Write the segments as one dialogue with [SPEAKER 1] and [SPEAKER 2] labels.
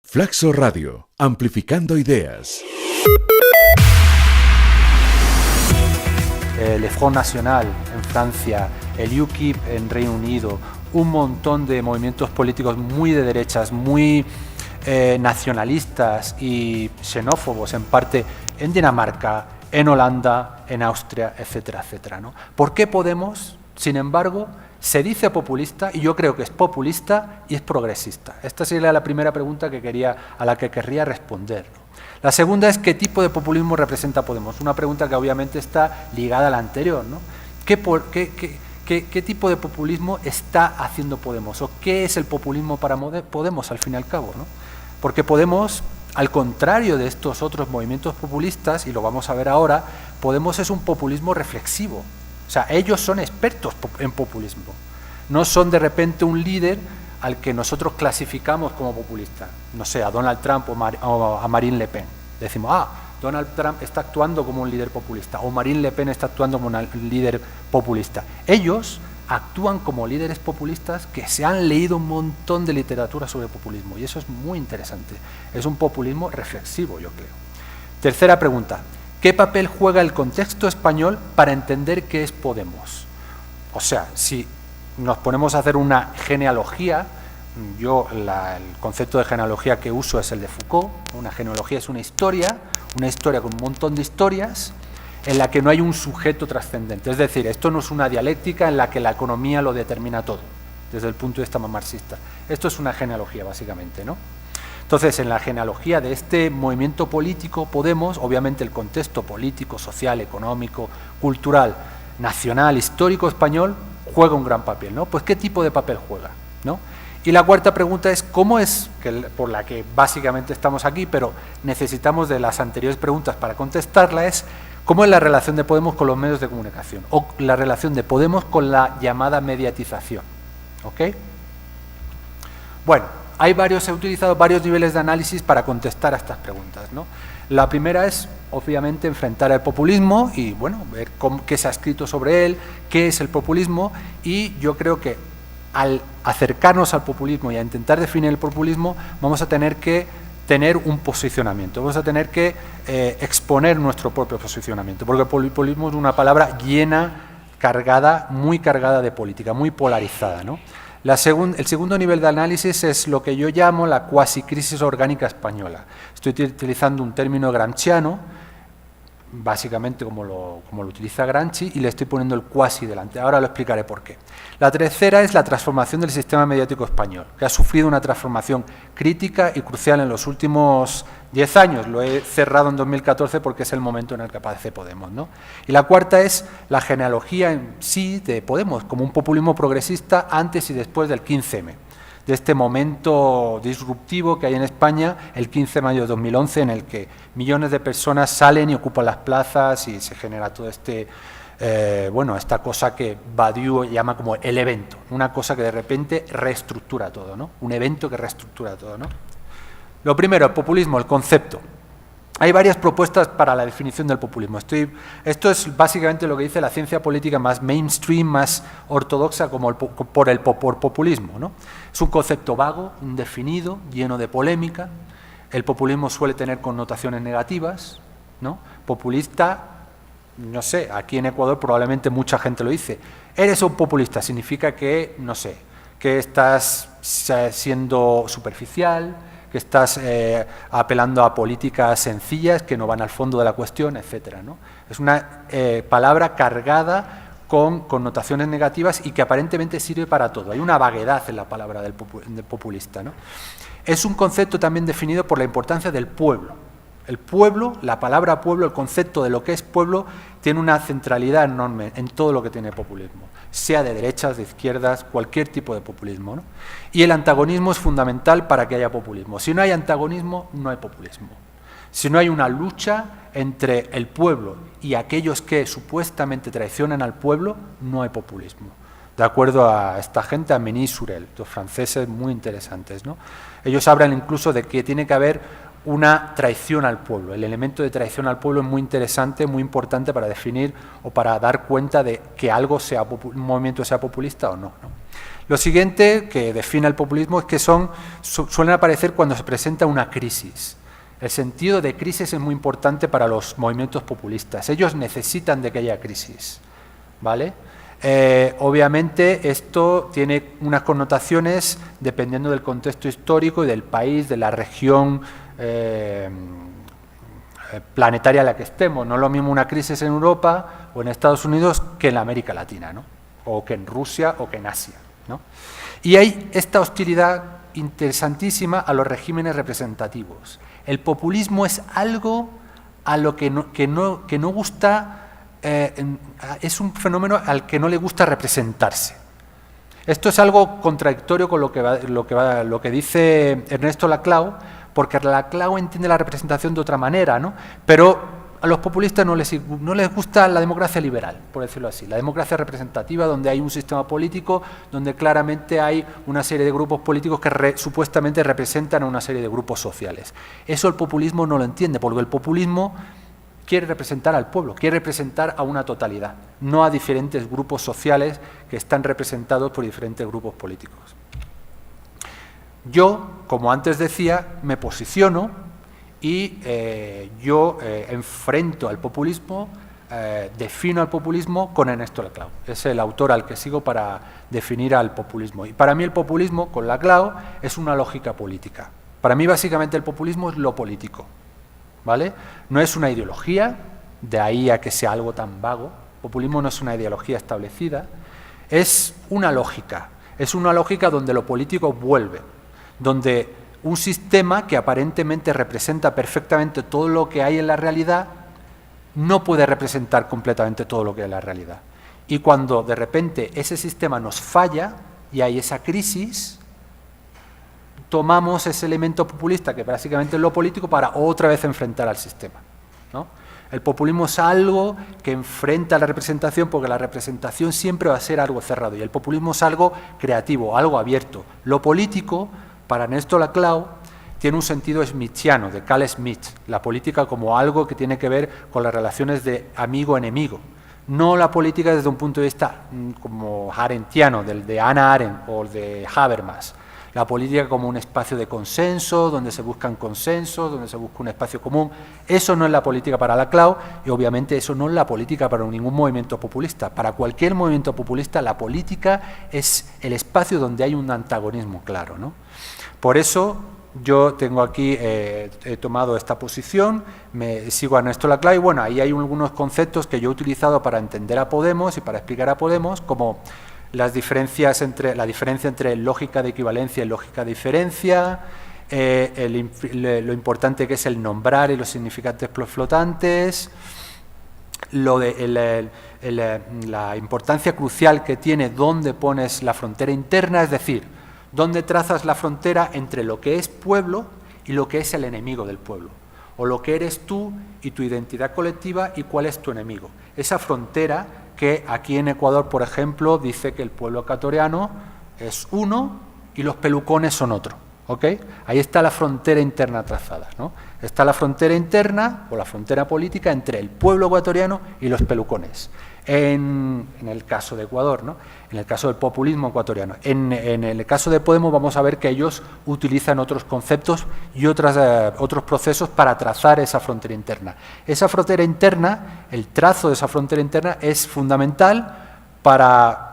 [SPEAKER 1] Flaxo Radio, amplificando ideas.
[SPEAKER 2] El Front National en Francia, el UKIP en Reino Unido, un montón de movimientos políticos muy de derechas, muy nacionalistas y xenófobos en parte en Dinamarca, en Holanda, en Austria, etcétera, etcétera, ¿no? ¿Por qué Podemos, sin embargo, se dice populista, y yo creo que es populista y es progresista? Esta sería la primera pregunta a la que querría responder, ¿no? La segunda es ¿qué tipo de populismo representa Podemos? Una pregunta que obviamente está ligada a la anterior, ¿no? ¿Qué tipo de populismo está haciendo Podemos? ¿O qué es el populismo para Podemos, al fin y al cabo, ¿no? Porque Podemos, al contrario de estos otros movimientos populistas, y lo vamos a ver ahora, Podemos es un populismo reflexivo. O sea, ellos son expertos en populismo. No son de repente un líder al que nosotros clasificamos como populista. No sé, a Donald Trump o a Marine Le Pen. Decimos, Donald Trump está actuando como un líder populista o Marine Le Pen está actuando como un líder populista. Ellos actúan como líderes populistas que se han leído un montón de literatura sobre populismo y eso es muy interesante. Es un populismo reflexivo, yo creo. Tercera pregunta. ¿Qué papel juega el contexto español para entender qué es Podemos? O sea, si nos ponemos a hacer una genealogía, el concepto de genealogía que uso es el de Foucault. Una genealogía es una historia con un montón de historias en la que no hay un sujeto trascendente. Es decir, esto no es una dialéctica en la que la economía lo determina todo, desde el punto de vista más marxista. Esto es una genealogía, básicamente, ¿no? Entonces, en la genealogía de este movimiento político, Podemos, obviamente el contexto político, social, económico, cultural, nacional, histórico español, juega un gran papel, ¿no? Pues, ¿qué tipo de papel juega, ¿no? Y la cuarta pregunta es, ¿cómo es, por la que básicamente estamos aquí, pero necesitamos de las anteriores preguntas para contestarla, es cómo es la relación de Podemos con los medios de comunicación o la relación de Podemos con la llamada mediatización, ¿ok? Bueno, he utilizado varios niveles de análisis para contestar a estas preguntas, ¿no? La primera es, obviamente, enfrentar el populismo y, bueno, ver qué se ha escrito sobre él, qué es el populismo, y yo creo que al acercarnos al populismo y a intentar definir el populismo, vamos a tener que tener un posicionamiento, vamos a tener que exponer nuestro propio posicionamiento, porque el populismo es una palabra muy cargada de política, muy polarizada, ¿no? El segundo nivel de análisis es lo que yo llamo la cuasi-crisis orgánica española. Estoy utilizando un término gramsciano, básicamente como lo utiliza Gramsci, y le estoy poniendo el cuasi delante. Ahora lo explicaré por qué. La tercera es la transformación del sistema mediático español, que ha sufrido una transformación crítica y crucial en los últimos 10 años. Lo he cerrado en 2014 porque es el momento en el que aparece Podemos, ¿no? Y la cuarta es la genealogía en sí de Podemos, como un populismo progresista antes y después del 15M. De este momento disruptivo que hay en España, el 15 de mayo de 2011, en el que millones de personas salen y ocupan las plazas y se genera todo esta cosa que Badiou llama como el evento, una cosa que de repente reestructura todo, ¿no? Un evento que reestructura todo, ¿no? Lo primero, el populismo, el concepto. Hay varias propuestas para la definición del populismo. Esto es básicamente lo que dice la ciencia política más mainstream, más ortodoxa, como por populismo, ¿no? Es un concepto vago, indefinido, lleno de polémica. El populismo suele tener connotaciones negativas, ¿no? Populista, no sé, aquí en Ecuador probablemente mucha gente lo dice. Eres un populista, significa que, no sé, que estás siendo superficial, que estás apelando a políticas sencillas que no van al fondo de la cuestión, etcétera, ¿no? Es una palabra cargada con connotaciones negativas y que aparentemente sirve para todo. Hay una vaguedad en la palabra del populista, ¿no? Es un concepto también definido por la importancia del pueblo. El pueblo, la palabra pueblo, el concepto de lo que es pueblo, tiene una centralidad enorme en todo lo que tiene populismo, sea de derechas, de izquierdas, cualquier tipo de populismo, ¿no? Y el antagonismo es fundamental para que haya populismo. Si no hay antagonismo, no hay populismo. Si no hay una lucha entre el pueblo y aquellos que supuestamente traicionan al pueblo, no hay populismo. De acuerdo a esta gente, a Menis y Sorel, dos franceses muy interesantes, ¿no? Ellos hablan incluso de que tiene que haber una traición al pueblo. El elemento de traición al pueblo es muy interesante, muy importante para definir o para dar cuenta de que un movimiento sea populista o no, ¿no? Lo siguiente que define el populismo es que suelen aparecer cuando se presenta una crisis. El sentido de crisis es muy importante para los movimientos populistas. Ellos necesitan de que haya crisis, ¿vale? Obviamente esto tiene unas connotaciones dependiendo del contexto histórico y del país, de la región planetaria en la que estemos. No es lo mismo una crisis en Europa o en Estados Unidos que en la América Latina, ¿no? O que en Rusia o que en Asia, ¿no? Y hay esta hostilidad interesantísima a los regímenes representativos. El populismo es algo a lo que no gusta, es un fenómeno al que no le gusta representarse. Esto es algo contradictorio con lo que dice Ernesto Laclau, porque Laclau entiende la representación de otra manera, ¿no? Pero a los populistas no les gusta la democracia liberal, por decirlo así, la democracia representativa, donde hay un sistema político, donde claramente hay una serie de grupos políticos que supuestamente representan a una serie de grupos sociales. Eso el populismo no lo entiende, porque el populismo quiere representar al pueblo, quiere representar a una totalidad, no a diferentes grupos sociales que están representados por diferentes grupos políticos. Yo, como antes decía, me posiciono y yo enfrento al populismo, defino al populismo con Ernesto Laclau. Es el autor al que sigo para definir al populismo. Y para mí el populismo, con Laclau, es una lógica política. Para mí, básicamente, el populismo es lo político, ¿vale? No es una ideología, de ahí a que sea algo tan vago. El populismo no es una ideología establecida, es una lógica. Es una lógica donde lo político vuelve, donde un sistema que aparentemente representa perfectamente todo lo que hay en la realidad no puede representar completamente todo lo que hay en la realidad. Y cuando de repente ese sistema nos falla y hay esa crisis, tomamos ese elemento populista, que básicamente es lo político, para otra vez enfrentar al sistema, ¿no? El populismo es algo que enfrenta a la representación, porque la representación siempre va a ser algo cerrado, y el populismo es algo creativo, algo abierto. Lo político, para Ernesto Laclau, tiene un sentido smithiano, de Carl Schmitt, la política como algo que tiene que ver con las relaciones de amigo-enemigo, no la política desde un punto de vista como arendtiano, del de Hannah Arendt o de Habermas, la política como un espacio de consenso, donde se buscan consensos, donde se busca un espacio común. Eso no es la política para Laclau, y obviamente eso no es la política para ningún movimiento populista. Para cualquier movimiento populista, la política es el espacio donde hay un antagonismo claro, ¿no? Por eso yo tengo aquí, he tomado esta posición, sigo a Ernesto Laclau, y bueno, ahí hay algunos conceptos que yo he utilizado para entender a Podemos y para explicar a Podemos, como la diferencia entre lógica de equivalencia y lógica de diferencia, lo importante que es el nombrar y los significantes flotantes, la importancia crucial que tiene dónde pones la frontera interna, es decir, dónde trazas la frontera entre lo que es pueblo y lo que es el enemigo del pueblo, o lo que eres tú y tu identidad colectiva y cuál es tu enemigo. Esa frontera que aquí en Ecuador, por ejemplo, dice que el pueblo ecuatoriano es uno y los pelucones son otro, ¿ok? Ahí está la frontera interna trazada, ¿no? Está la frontera interna o la frontera política entre el pueblo ecuatoriano y los pelucones. En el caso de Ecuador, ¿no? En el caso del populismo ecuatoriano. En el caso de Podemos vamos a ver que ellos utilizan otros conceptos y otros procesos para trazar esa frontera interna. Esa frontera interna, el trazo de esa frontera interna es fundamental para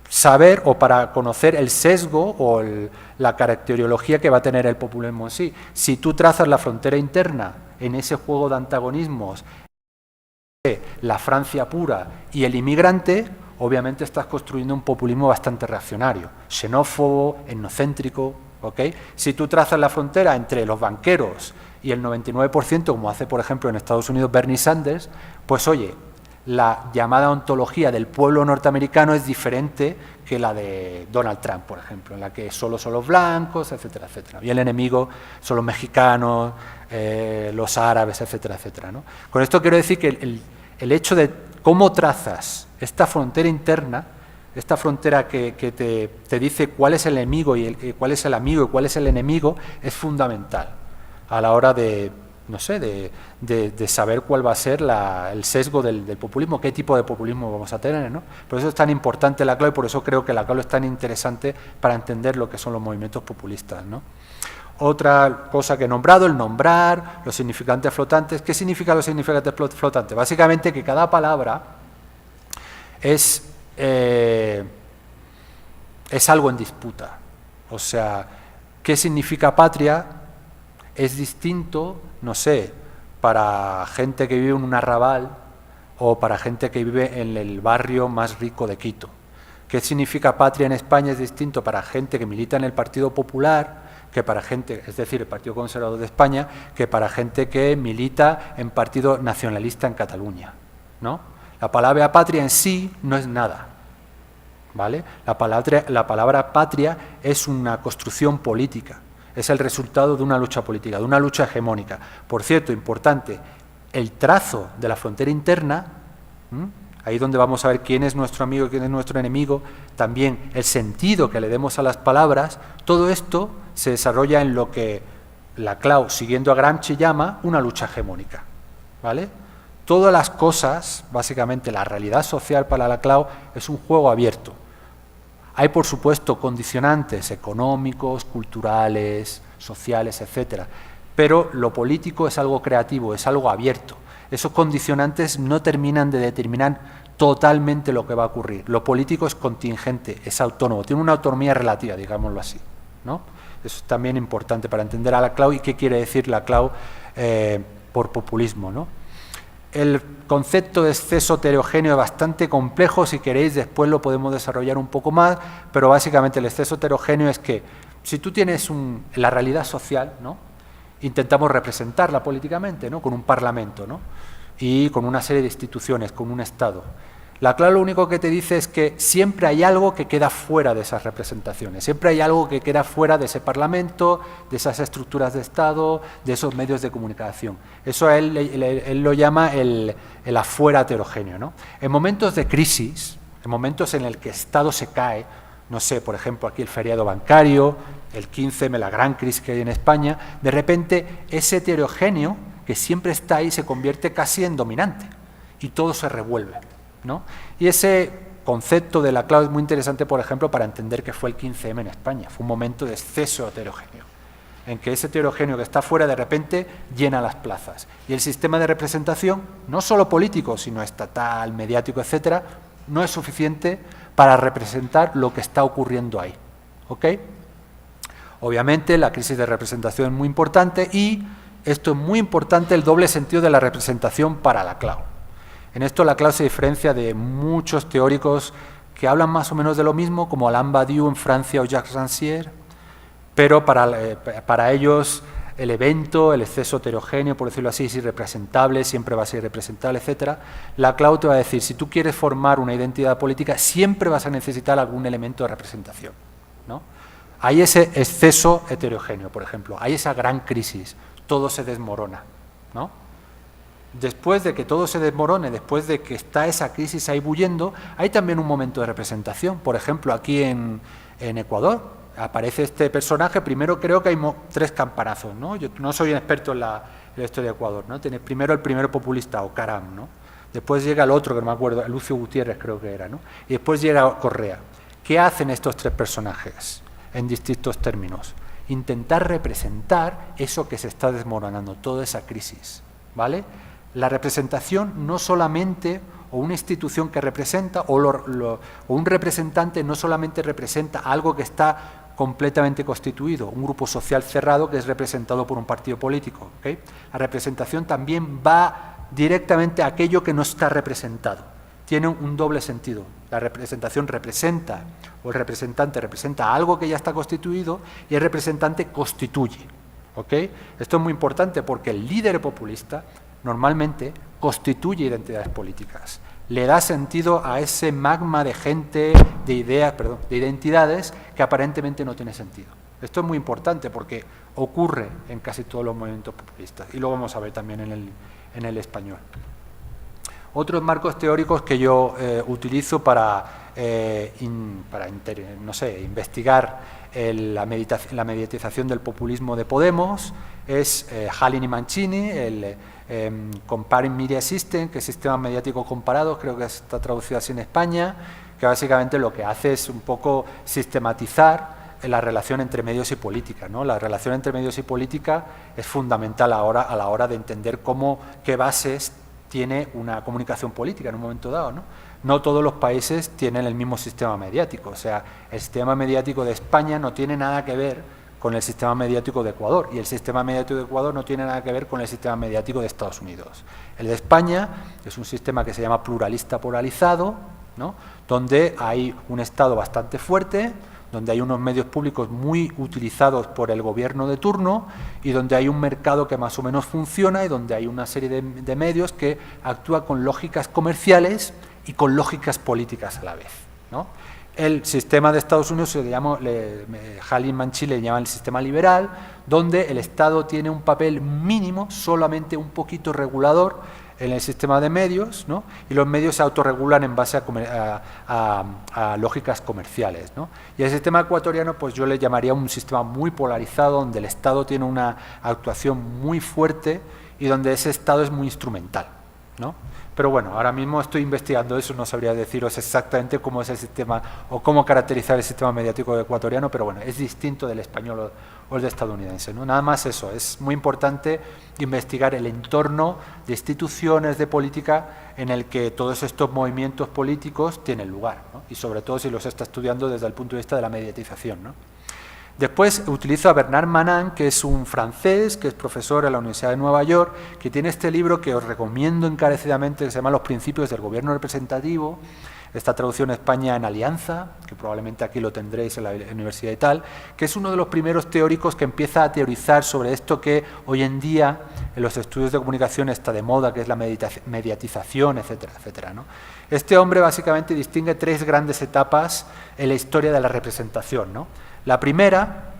[SPEAKER 2] saber o para conocer el sesgo o la caracterología que va a tener el populismo en sí. Si tú trazas la frontera interna en ese juego de antagonismos, la Francia pura y el inmigrante, obviamente estás construyendo un populismo bastante reaccionario, xenófobo, etnocéntrico, ¿ok? Si tú trazas la frontera entre los banqueros y el 99%, como hace por ejemplo en Estados Unidos Bernie Sanders, pues oye, la llamada ontología del pueblo norteamericano es diferente que la de Donald Trump, por ejemplo, en la que solo son los blancos, etcétera, etcétera. Y el enemigo son los mexicanos, los árabes, etcétera, etcétera, ¿no? Con esto quiero decir que el hecho de cómo trazas esta frontera interna, esta frontera que te dice cuál es el enemigo y cuál es el amigo y cuál es el enemigo, es fundamental a la hora de no sé, de saber cuál va a ser el sesgo del populismo, qué tipo de populismo vamos a tener, ¿no? Por eso es tan importante la CLAU y por eso creo que la CLAU es tan interesante para entender lo que son los movimientos populistas, ¿no? Otra cosa que he nombrado, el nombrar, los significantes flotantes. ¿Qué significan los significantes flotantes? Básicamente que cada palabra es algo en disputa. O sea, ¿qué significa patria? Es distinto, no sé, para gente que vive en un arrabal o para gente que vive en el barrio más rico de Quito. ¿Qué significa patria en España? Es distinto para gente que milita en el Partido Popular, que para gente, es decir, el Partido Conservador de España, que para gente que milita en Partido Nacionalista en Cataluña, ¿no? La palabra patria en sí no es nada, ¿vale? La palabra patria es una construcción política, es el resultado de una lucha política, de una lucha hegemónica. Por cierto, importante, el trazo de la frontera interna, ahí donde vamos a ver quién es nuestro amigo y quién es nuestro enemigo, también el sentido que le demos a las palabras, todo esto se desarrolla en lo que la CLAU, siguiendo a Gramsci, llama una lucha hegemónica, ¿vale? Todas las cosas, básicamente la realidad social para la CLAU es un juego abierto. Hay, por supuesto, condicionantes económicos, culturales, sociales, etcétera, pero lo político es algo creativo, es algo abierto. Esos condicionantes no terminan de determinar totalmente lo que va a ocurrir. Lo político es contingente, es autónomo, tiene una autonomía relativa, digámoslo así, ¿no? Eso es también importante para entender a la CLAU y qué quiere decir la CLAU por populismo, ¿no? El concepto de exceso heterogéneo es bastante complejo, si queréis después lo podemos desarrollar un poco más, pero básicamente el exceso heterogéneo es que si tú tienes la realidad social, ¿no? Intentamos representarla políticamente, ¿no? Con un parlamento, ¿no? Y con una serie de instituciones, con un Estado. La CLAU lo único que te dice es que siempre hay algo que queda fuera de esas representaciones, siempre hay algo que queda fuera de ese parlamento, de esas estructuras de Estado, de esos medios de comunicación. Eso él lo llama el afuera heterogéneo, ¿no? En momentos de crisis, en momentos en el que el Estado se cae, no sé, por ejemplo, aquí el feriado bancario, el 15M, la gran crisis que hay en España, de repente ese heterogéneo que siempre está ahí se convierte casi en dominante y todo se revuelve, ¿no? Y ese concepto de la CLAU es muy interesante, por ejemplo, para entender qué fue el 15M en España. Fue un momento de exceso heterogéneo, en que ese heterogéneo que está fuera de repente llena las plazas. Y el sistema de representación, no solo político, sino estatal, mediático, etcétera, no es suficiente para representar lo que está ocurriendo ahí, ¿ok? Obviamente la crisis de representación es muy importante y esto es muy importante, el doble sentido de la representación para la CLAU. En esto la CLAU se diferencia de muchos teóricos que hablan más o menos de lo mismo, como Alain Badiou en Francia o Jacques Rancière, pero para ellos el evento, el exceso heterogéneo, por decirlo así, es irrepresentable, siempre va a ser irrepresentable, etcétera. La CLAU te va a decir, si tú quieres formar una identidad política, siempre vas a necesitar algún elemento de representación, ¿no? Hay ese exceso heterogéneo, por ejemplo, hay esa gran crisis, todo se desmorona, ¿no? Después de que todo se desmorone, después de que está esa crisis ahí bullendo, hay también un momento de representación. Por ejemplo, aquí en Ecuador aparece este personaje, primero creo que hay 3 campanazos, ¿no? Yo no soy un experto en la historia de Ecuador, ¿no? Tiene primero el primer populista, Ocaram, ¿no? Después llega el otro, que no me acuerdo, Lucio Gutiérrez creo que era, ¿no? Y después llega Correa. ¿Qué hacen estos 3 personajes en distintos términos? Intentar representar eso que se está desmoronando, toda esa crisis, ¿vale? La representación no solamente, o una institución que representa, o un representante no solamente representa algo que está completamente constituido, un grupo social cerrado que es representado por un partido político, ¿okay? La representación también va directamente a aquello que no está representado. Tiene un doble sentido. La representación representa, o el representante representa algo que ya está constituido, y el representante constituye, ¿okay? Esto es muy importante porque el líder populista normalmente constituye identidades políticas, le da sentido a ese magma de gente, de ideas, de identidades que aparentemente no tiene sentido. Esto es muy importante porque ocurre en casi todos los movimientos populistas y lo vamos a ver también en el español. Otros marcos teóricos que yo utilizo para investigar la mediatización del populismo de Podemos es Halin y Mancini, el Comparing Media System, que es sistema mediático comparado, creo que está traducido así en España, que básicamente lo que hace es un poco sistematizar la relación entre medios y política, ¿no? La relación entre medios y política es fundamental ahora a la hora de entender qué bases tiene una comunicación política en un momento dado, ¿no? No todos los países tienen el mismo sistema mediático, o sea, el sistema mediático de España no tiene nada que ver con el sistema mediático de Ecuador, y el sistema mediático de Ecuador no tiene nada que ver con el sistema mediático de Estados Unidos. El de España es un sistema que se llama pluralista polarizado, ¿no? Donde hay un Estado bastante fuerte, donde hay unos medios públicos muy utilizados por el gobierno de turno y donde hay un mercado que más o menos funciona y donde hay una serie de medios que actúan con lógicas comerciales y con lógicas políticas a la vez, ¿no? El sistema de Estados Unidos se llama, Halin Mancini le llama el sistema liberal, donde el Estado tiene un papel mínimo, solamente un poquito regulador en el sistema de medios, ¿no? Y los medios se autorregulan en base a lógicas comerciales, ¿no? Y el sistema ecuatoriano, pues yo le llamaría un sistema muy polarizado, donde el Estado tiene una actuación muy fuerte y donde ese Estado es muy instrumental, ¿no? Pero bueno, ahora mismo estoy investigando eso, no sabría deciros exactamente cómo es el sistema o cómo caracterizar el sistema mediático ecuatoriano, pero bueno, es distinto del español o el de estadounidense, ¿no? Nada más eso, es muy importante investigar el entorno de instituciones de política en el que todos estos movimientos políticos tienen lugar, ¿no? Y sobre todo si los está estudiando desde el punto de vista de la mediatización, ¿no? Después utilizo a Bernard Manin, que es un francés, que es profesor en la Universidad de Nueva York, que tiene este libro que os recomiendo encarecidamente, que se llama Los principios del gobierno representativo. Está traducido en España en Alianza, que probablemente aquí lo tendréis en la universidad y tal, que es uno de los primeros teóricos que empieza a teorizar sobre esto que hoy en día en los estudios de comunicación está de moda, que es la mediatización, etcétera, etcétera, ¿no? Este hombre básicamente distingue tres grandes etapas en la historia de la representación, ¿no? La primera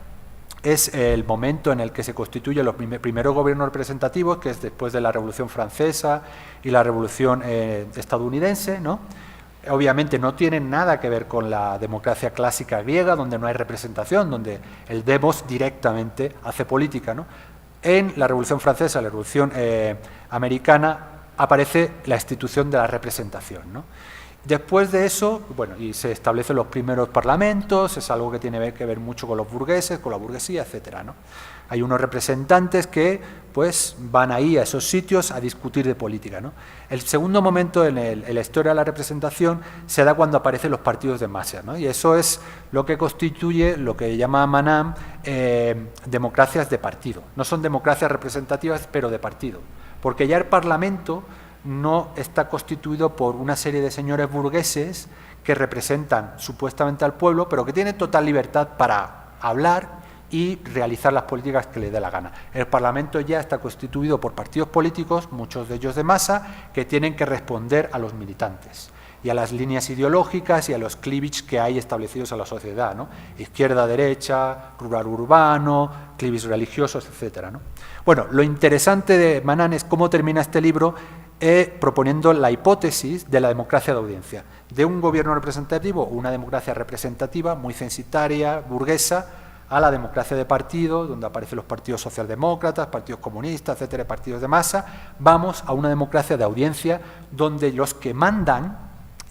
[SPEAKER 2] es el momento en el que se constituyen los primeros gobiernos representativos, que es después de la Revolución Francesa y la Revolución estadounidense, ¿no? Obviamente no tienen nada que ver con la democracia clásica griega, donde no hay representación, donde el demos directamente hace política, ¿no? En la Revolución Francesa, la Revolución Americana, aparece la institución de la representación, ¿no? Después de eso, bueno, y se establecen los primeros parlamentos, es algo que tiene que ver mucho con los burgueses, con la burguesía, etcétera, ¿no? Hay unos representantes que pues van ahí a esos sitios a discutir de política, ¿no? El segundo momento en la historia de la representación se da cuando aparecen los partidos de masas, ¿no? Y eso es lo que constituye lo que llama Manin democracias de partido. No son democracias representativas, pero de partido, porque ya el Parlamento no está constituido por una serie de señores burgueses que representan supuestamente al pueblo, pero que tienen total libertad para hablar y realizar las políticas que les dé la gana. El Parlamento ya está constituido por partidos políticos, muchos de ellos de masa, que tienen que responder a los militantes y a las líneas ideológicas y a los cleavages que hay establecidos en la sociedad, ¿no? Izquierda, derecha, rural, urbano, cleavages religiosos, etcétera, ¿no? Bueno, lo interesante de Manin es cómo termina este libro proponiendo la hipótesis de la democracia de audiencia, de un gobierno representativo o una democracia representativa muy censitaria, burguesa, a la democracia de partido, donde aparecen los partidos socialdemócratas, partidos comunistas, etcétera, partidos de masa. Vamos a una democracia de audiencia donde los que mandan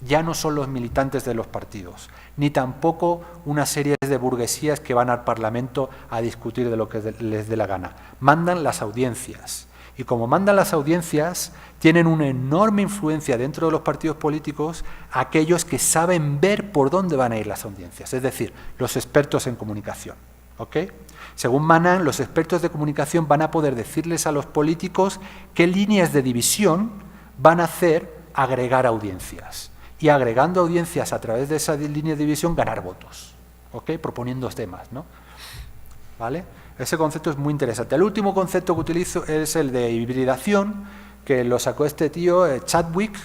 [SPEAKER 2] ya no son los militantes de los partidos, ni tampoco una serie de burguesías que van al Parlamento a discutir de lo que les dé la gana. Mandan las audiencias. Y como mandan las audiencias, tienen una enorme influencia dentro de los partidos políticos aquellos que saben ver por dónde van a ir las audiencias, es decir, los expertos en comunicación, ¿ok? Según Manin, los expertos de comunicación van a poder decirles a los políticos qué líneas de división van a hacer agregar audiencias. Y agregando audiencias a través de esa línea de división, ganar votos, ¿ok? Proponiendo temas, ¿no? ¿Vale? Ese concepto es muy interesante. El último concepto que utilizo es el de hibridación, que lo sacó este tío, Chadwick,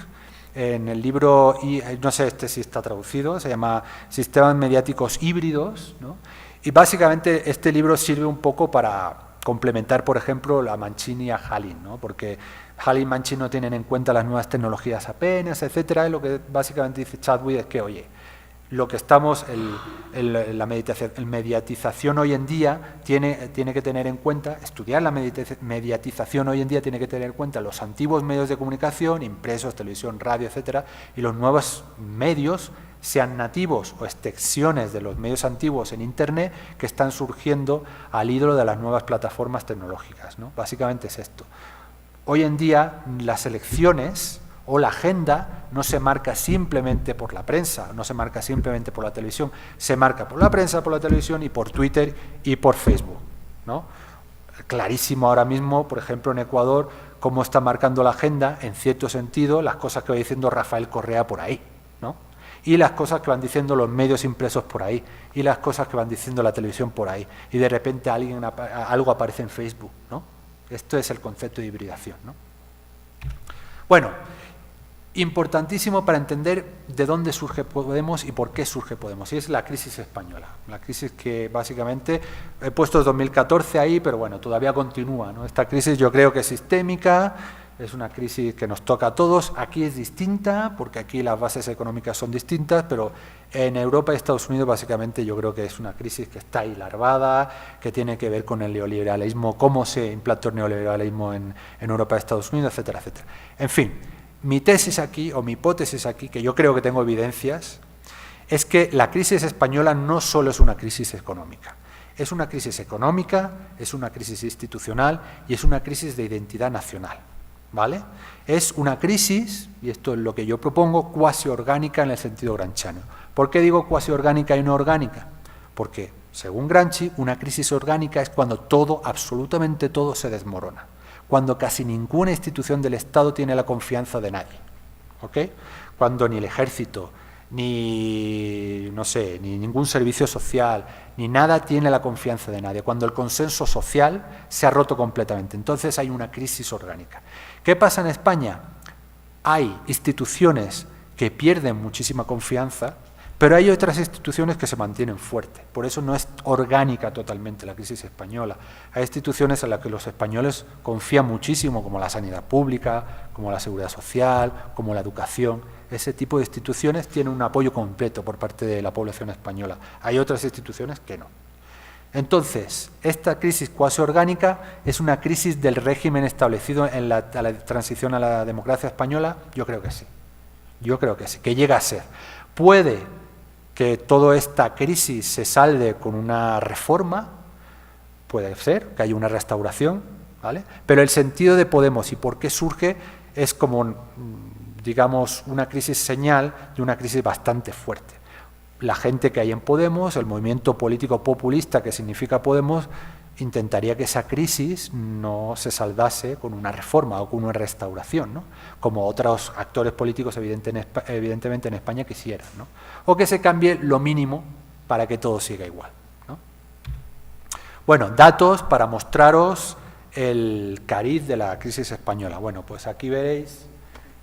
[SPEAKER 2] en el libro, y no sé si está traducido, se llama Sistemas mediáticos híbridos, ¿no? Y básicamente este libro sirve un poco para complementar, por ejemplo, a Mancini y a Hallin, ¿no? Porque Hallin y Mancini no tienen en cuenta las nuevas tecnologías apenas, etcétera, y lo que básicamente dice Chadwick es que, oye, lo que estamos, la mediatización hoy en día tiene que tener en cuenta, estudiar la mediatización hoy en día tiene que tener en cuenta los antiguos medios de comunicación, impresos, televisión, radio, etcétera, y los nuevos medios, sean nativos o extensiones de los medios antiguos en Internet, que están surgiendo al hilo de las nuevas plataformas tecnológicas, ¿no? Básicamente es esto. Hoy en día las elecciones o la agenda no se marca simplemente por la prensa, no se marca simplemente por la televisión, se marca por la prensa, por la televisión y por Twitter y por Facebook, ¿no? Clarísimo ahora mismo, por ejemplo, en Ecuador, cómo está marcando la agenda, en cierto sentido, las cosas que va diciendo Rafael Correa por ahí, ¿no? Y las cosas que van diciendo los medios impresos por ahí, y las cosas que van diciendo la televisión por ahí, y de repente algo aparece en Facebook, ¿no? Esto es el concepto de hibridación, ¿no? Bueno, importantísimo para entender de dónde surge Podemos y por qué surge Podemos, y es la crisis española, la crisis que básicamente he puesto 2014 ahí, pero bueno, todavía continúa, ¿no? Esta crisis yo creo que es sistémica, es una crisis que nos toca a todos. Aquí es distinta, porque aquí las bases económicas son distintas, pero en Europa y Estados Unidos básicamente yo creo que es una crisis que está ahí larvada, que tiene que ver con el neoliberalismo, cómo se implantó el neoliberalismo en Europa y Estados Unidos, etcétera, etcétera. En fin, mi tesis aquí, o mi hipótesis aquí, que yo creo que tengo evidencias, es que la crisis española no solo es una crisis económica. Es una crisis económica, es una crisis institucional y es una crisis de identidad nacional. ¿Vale? Es una crisis, y esto es lo que yo propongo, cuasi orgánica en el sentido gramsciano. ¿Por qué digo cuasi orgánica y no orgánica? Porque, según Gramsci, una crisis orgánica es cuando todo, absolutamente todo, se desmorona, cuando casi ninguna institución del Estado tiene la confianza de nadie, ¿ok? Cuando ni el ejército, ni, no sé, ni ningún servicio social, ni nada tiene la confianza de nadie, cuando el consenso social se ha roto completamente. Entonces hay una crisis orgánica. ¿Qué pasa en España? Hay instituciones que pierden muchísima confianza, pero hay otras instituciones que se mantienen fuertes. Por eso no es orgánica totalmente la crisis española. Hay instituciones en las que los españoles confían muchísimo, como la sanidad pública, como la seguridad social, como la educación. Ese tipo de instituciones tienen un apoyo completo por parte de la población española. Hay otras instituciones que no. Entonces, esta crisis cuasi orgánica es una crisis del régimen establecido en la transición a la democracia española. Yo creo que sí. Yo creo que sí, que llega a ser. Puede que toda esta crisis se salde con una reforma, puede ser que haya una restauración, ¿vale? Pero el sentido de Podemos y por qué surge es como, digamos, una crisis señal de una crisis bastante fuerte. La gente que hay en Podemos, el movimiento político populista que significa Podemos, intentaría que esa crisis no se saldase con una reforma o con una restauración, ¿no? Como otros actores políticos evidentemente en España quisieran, ¿no? O que se cambie lo mínimo para que todo siga igual, ¿no? Bueno, datos para mostraros el cariz de la crisis española. Bueno, pues aquí veréis,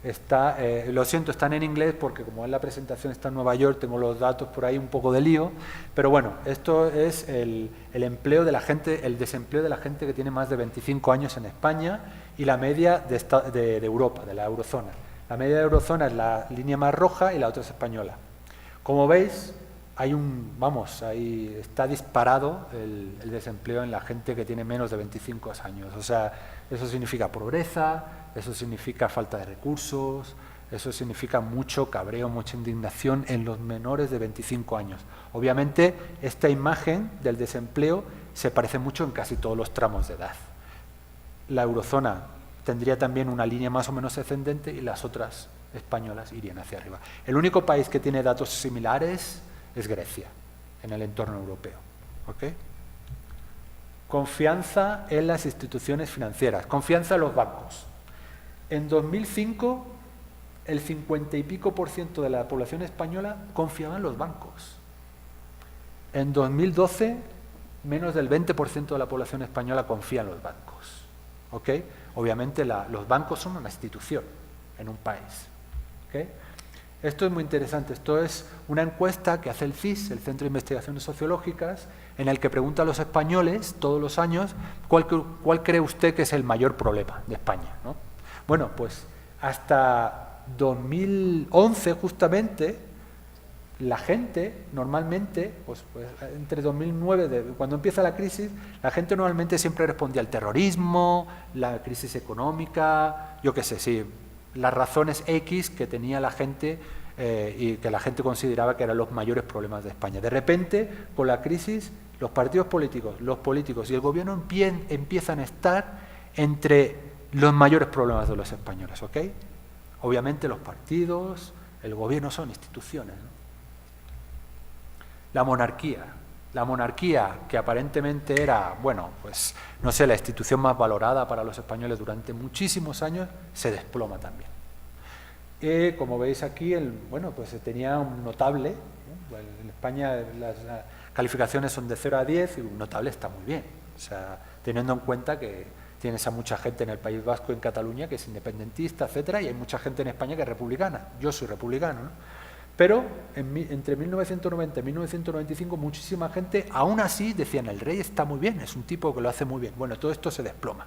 [SPEAKER 2] está, lo siento, están en inglés porque como en la presentación está en Nueva York, tengo los datos por ahí un poco de lío, pero bueno, esto es el empleo de la gente, el desempleo de la gente que tiene más de 25 años en España y la media de Europa, de la eurozona. La media de eurozona es la línea más roja y la otra es española. Como veis, hay ahí está disparado el desempleo en la gente que tiene menos de 25 años. O sea, eso significa pobreza, eso significa falta de recursos, eso significa mucho cabreo, mucha indignación en los menores de 25 años. Obviamente, esta imagen del desempleo se parece mucho en casi todos los tramos de edad. La eurozona tendría también una línea más o menos ascendente y las otras españolas irían hacia arriba. El único país que tiene datos similares es Grecia, en el entorno europeo. ¿Okay? Confianza en las instituciones financieras, confianza en los bancos. En 2005, el 50 y pico % de la población española confiaba en los bancos. En 2012, menos del 20% de la población española confía en los bancos. ¿Okay? Obviamente los bancos son una institución en un país. ¿Okay? Esto es muy interesante. Esto es una encuesta que hace el CIS, el Centro de Investigaciones Sociológicas, en el que pregunta a los españoles todos los años cuál cree usted que es el mayor problema de España, ¿no? Bueno, pues hasta 2011 justamente la gente normalmente, pues entre 2009, cuando empieza la crisis, la gente normalmente siempre respondía al terrorismo, la crisis económica, yo qué sé, sí, las razones X que tenía la gente y que la gente consideraba que eran los mayores problemas de España. De repente, con la crisis, los partidos políticos, los políticos y el gobierno empiezan a estar entre los mayores problemas de los españoles, ¿ok? Obviamente los partidos, el gobierno son instituciones, ¿no? La monarquía, que aparentemente era, bueno, pues no sé, la institución más valorada para los españoles durante muchísimos años, se desploma también. Como veis aquí, bueno, pues se tenía un notable, ¿no? En España las calificaciones son de 0 a 10 y un notable está muy bien, o sea, teniendo en cuenta que tienes a mucha gente en el País Vasco, en Cataluña, que es independentista, etcétera, y hay mucha gente en España que es republicana. Yo soy republicano, ¿no? Pero entre 1990 y 1995 muchísima gente, aún así, decían, el rey está muy bien, es un tipo que lo hace muy bien. Bueno, todo esto se desploma.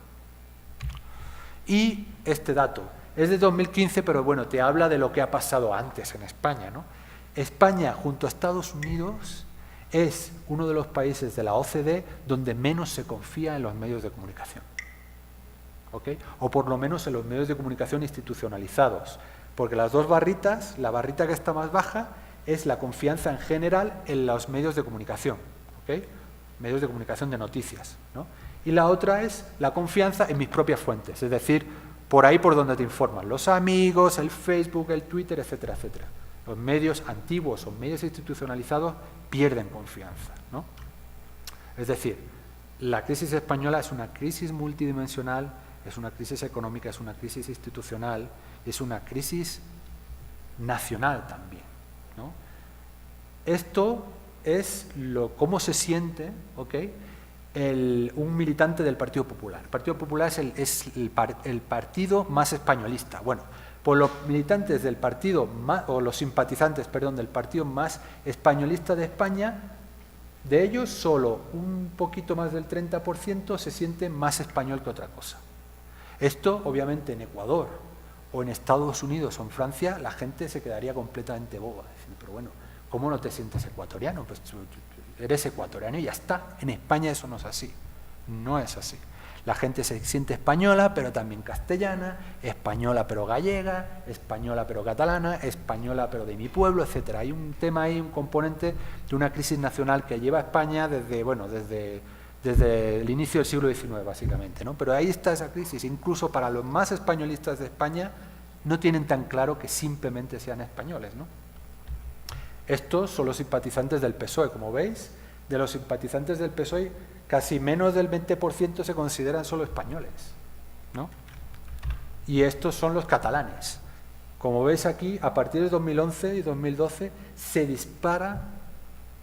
[SPEAKER 2] Y este dato es de 2015, pero bueno, te habla de lo que ha pasado antes en España, ¿no? España, junto a Estados Unidos, es uno de los países de la OCDE donde menos se confía en los medios de comunicación, ¿ok? O por lo menos en los medios de comunicación institucionalizados. Porque las dos barritas, la barrita que está más baja es la confianza en general en los medios de comunicación, ¿ok? Medios de comunicación de noticias, ¿no? Y la otra es la confianza en mis propias fuentes, es decir, por ahí por donde te informan, los amigos, el Facebook, el Twitter, etcétera, etcétera. Los medios antiguos o medios institucionalizados pierden confianza, ¿no? Es decir, la crisis española es una crisis multidimensional, es una crisis económica, es una crisis institucional, es una crisis nacional también, ¿no? Esto es cómo se siente, ¿ok?, un militante del Partido Popular. El Partido Popular es el partido más españolista. Bueno, pues los militantes del partido, o los simpatizantes, perdón, del partido más españolista de España, de ellos solo un poquito más del 30% se siente más español que otra cosa. Esto, obviamente, en Ecuador, o en Estados Unidos o en Francia, la gente se quedaría completamente boba. Diciendo, pero bueno, ¿cómo no te sientes ecuatoriano? Pues eres ecuatoriano y ya está. En España eso no es así. No es así. La gente se siente española, pero también castellana, española pero gallega, española pero catalana, española pero de mi pueblo, etcétera. Hay un tema ahí, un componente de una crisis nacional que lleva a España desde el inicio del siglo XIX, básicamente, ¿no? Pero ahí está esa crisis. Incluso para los más españolistas de España no tienen tan claro que simplemente sean españoles, ¿no? Estos son los simpatizantes del PSOE, como veis. De los simpatizantes del PSOE, casi menos del 20% se consideran solo españoles, ¿no? Y estos son los catalanes. Como veis aquí, a partir de 2011 y 2012 se disparan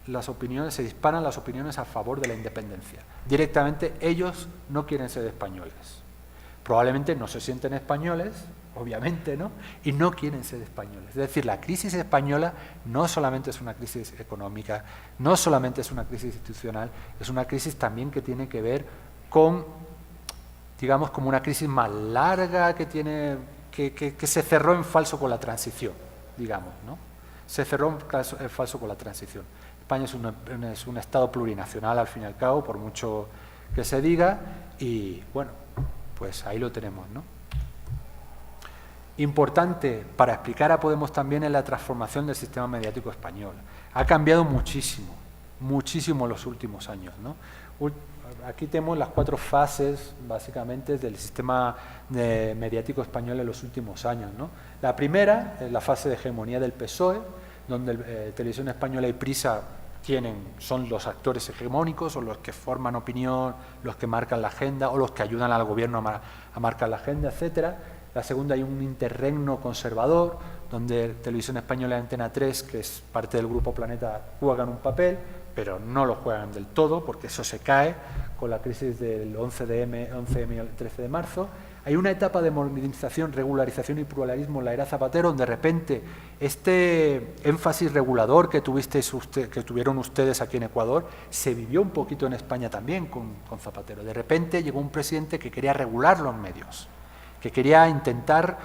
[SPEAKER 2] las opiniones a favor de la independencia. Directamente ellos no quieren ser españoles. Probablemente no se sienten españoles, obviamente, ¿no? Y no quieren ser españoles. Es decir, la crisis española no solamente es una crisis económica, no solamente es una crisis institucional, es una crisis también que tiene que ver con, digamos, como una crisis más larga que se cerró en falso con la transición, digamos, ¿no? Se cerró en falso con la transición. España es un Estado plurinacional, al fin y al cabo, por mucho que se diga, y bueno, pues ahí lo tenemos, ¿no? Importante para explicar a Podemos también es la transformación del sistema mediático español. Ha cambiado muchísimo, muchísimo en los últimos años, ¿no? Aquí tenemos las 4 fases, básicamente, del sistema mediático español en los últimos años, ¿no? La primera es la fase de hegemonía del PSOE, donde Televisión Española y Prisa son los actores hegemónicos, o los que forman opinión, los que marcan la agenda, o los que ayudan al gobierno a marcar la agenda, etcétera. La segunda, hay un interregno conservador, donde Televisión Española y Antena 3, que es parte del Grupo Planeta, juegan un papel, pero no lo juegan del todo, porque eso se cae con la crisis del 11M y el 13 de marzo. Hay una etapa de modernización, regularización y pluralismo en la era Zapatero, donde de repente este énfasis regulador que tuvieron ustedes aquí en Ecuador se vivió un poquito en España también con Zapatero. De repente llegó un presidente que quería regular los medios, que quería intentar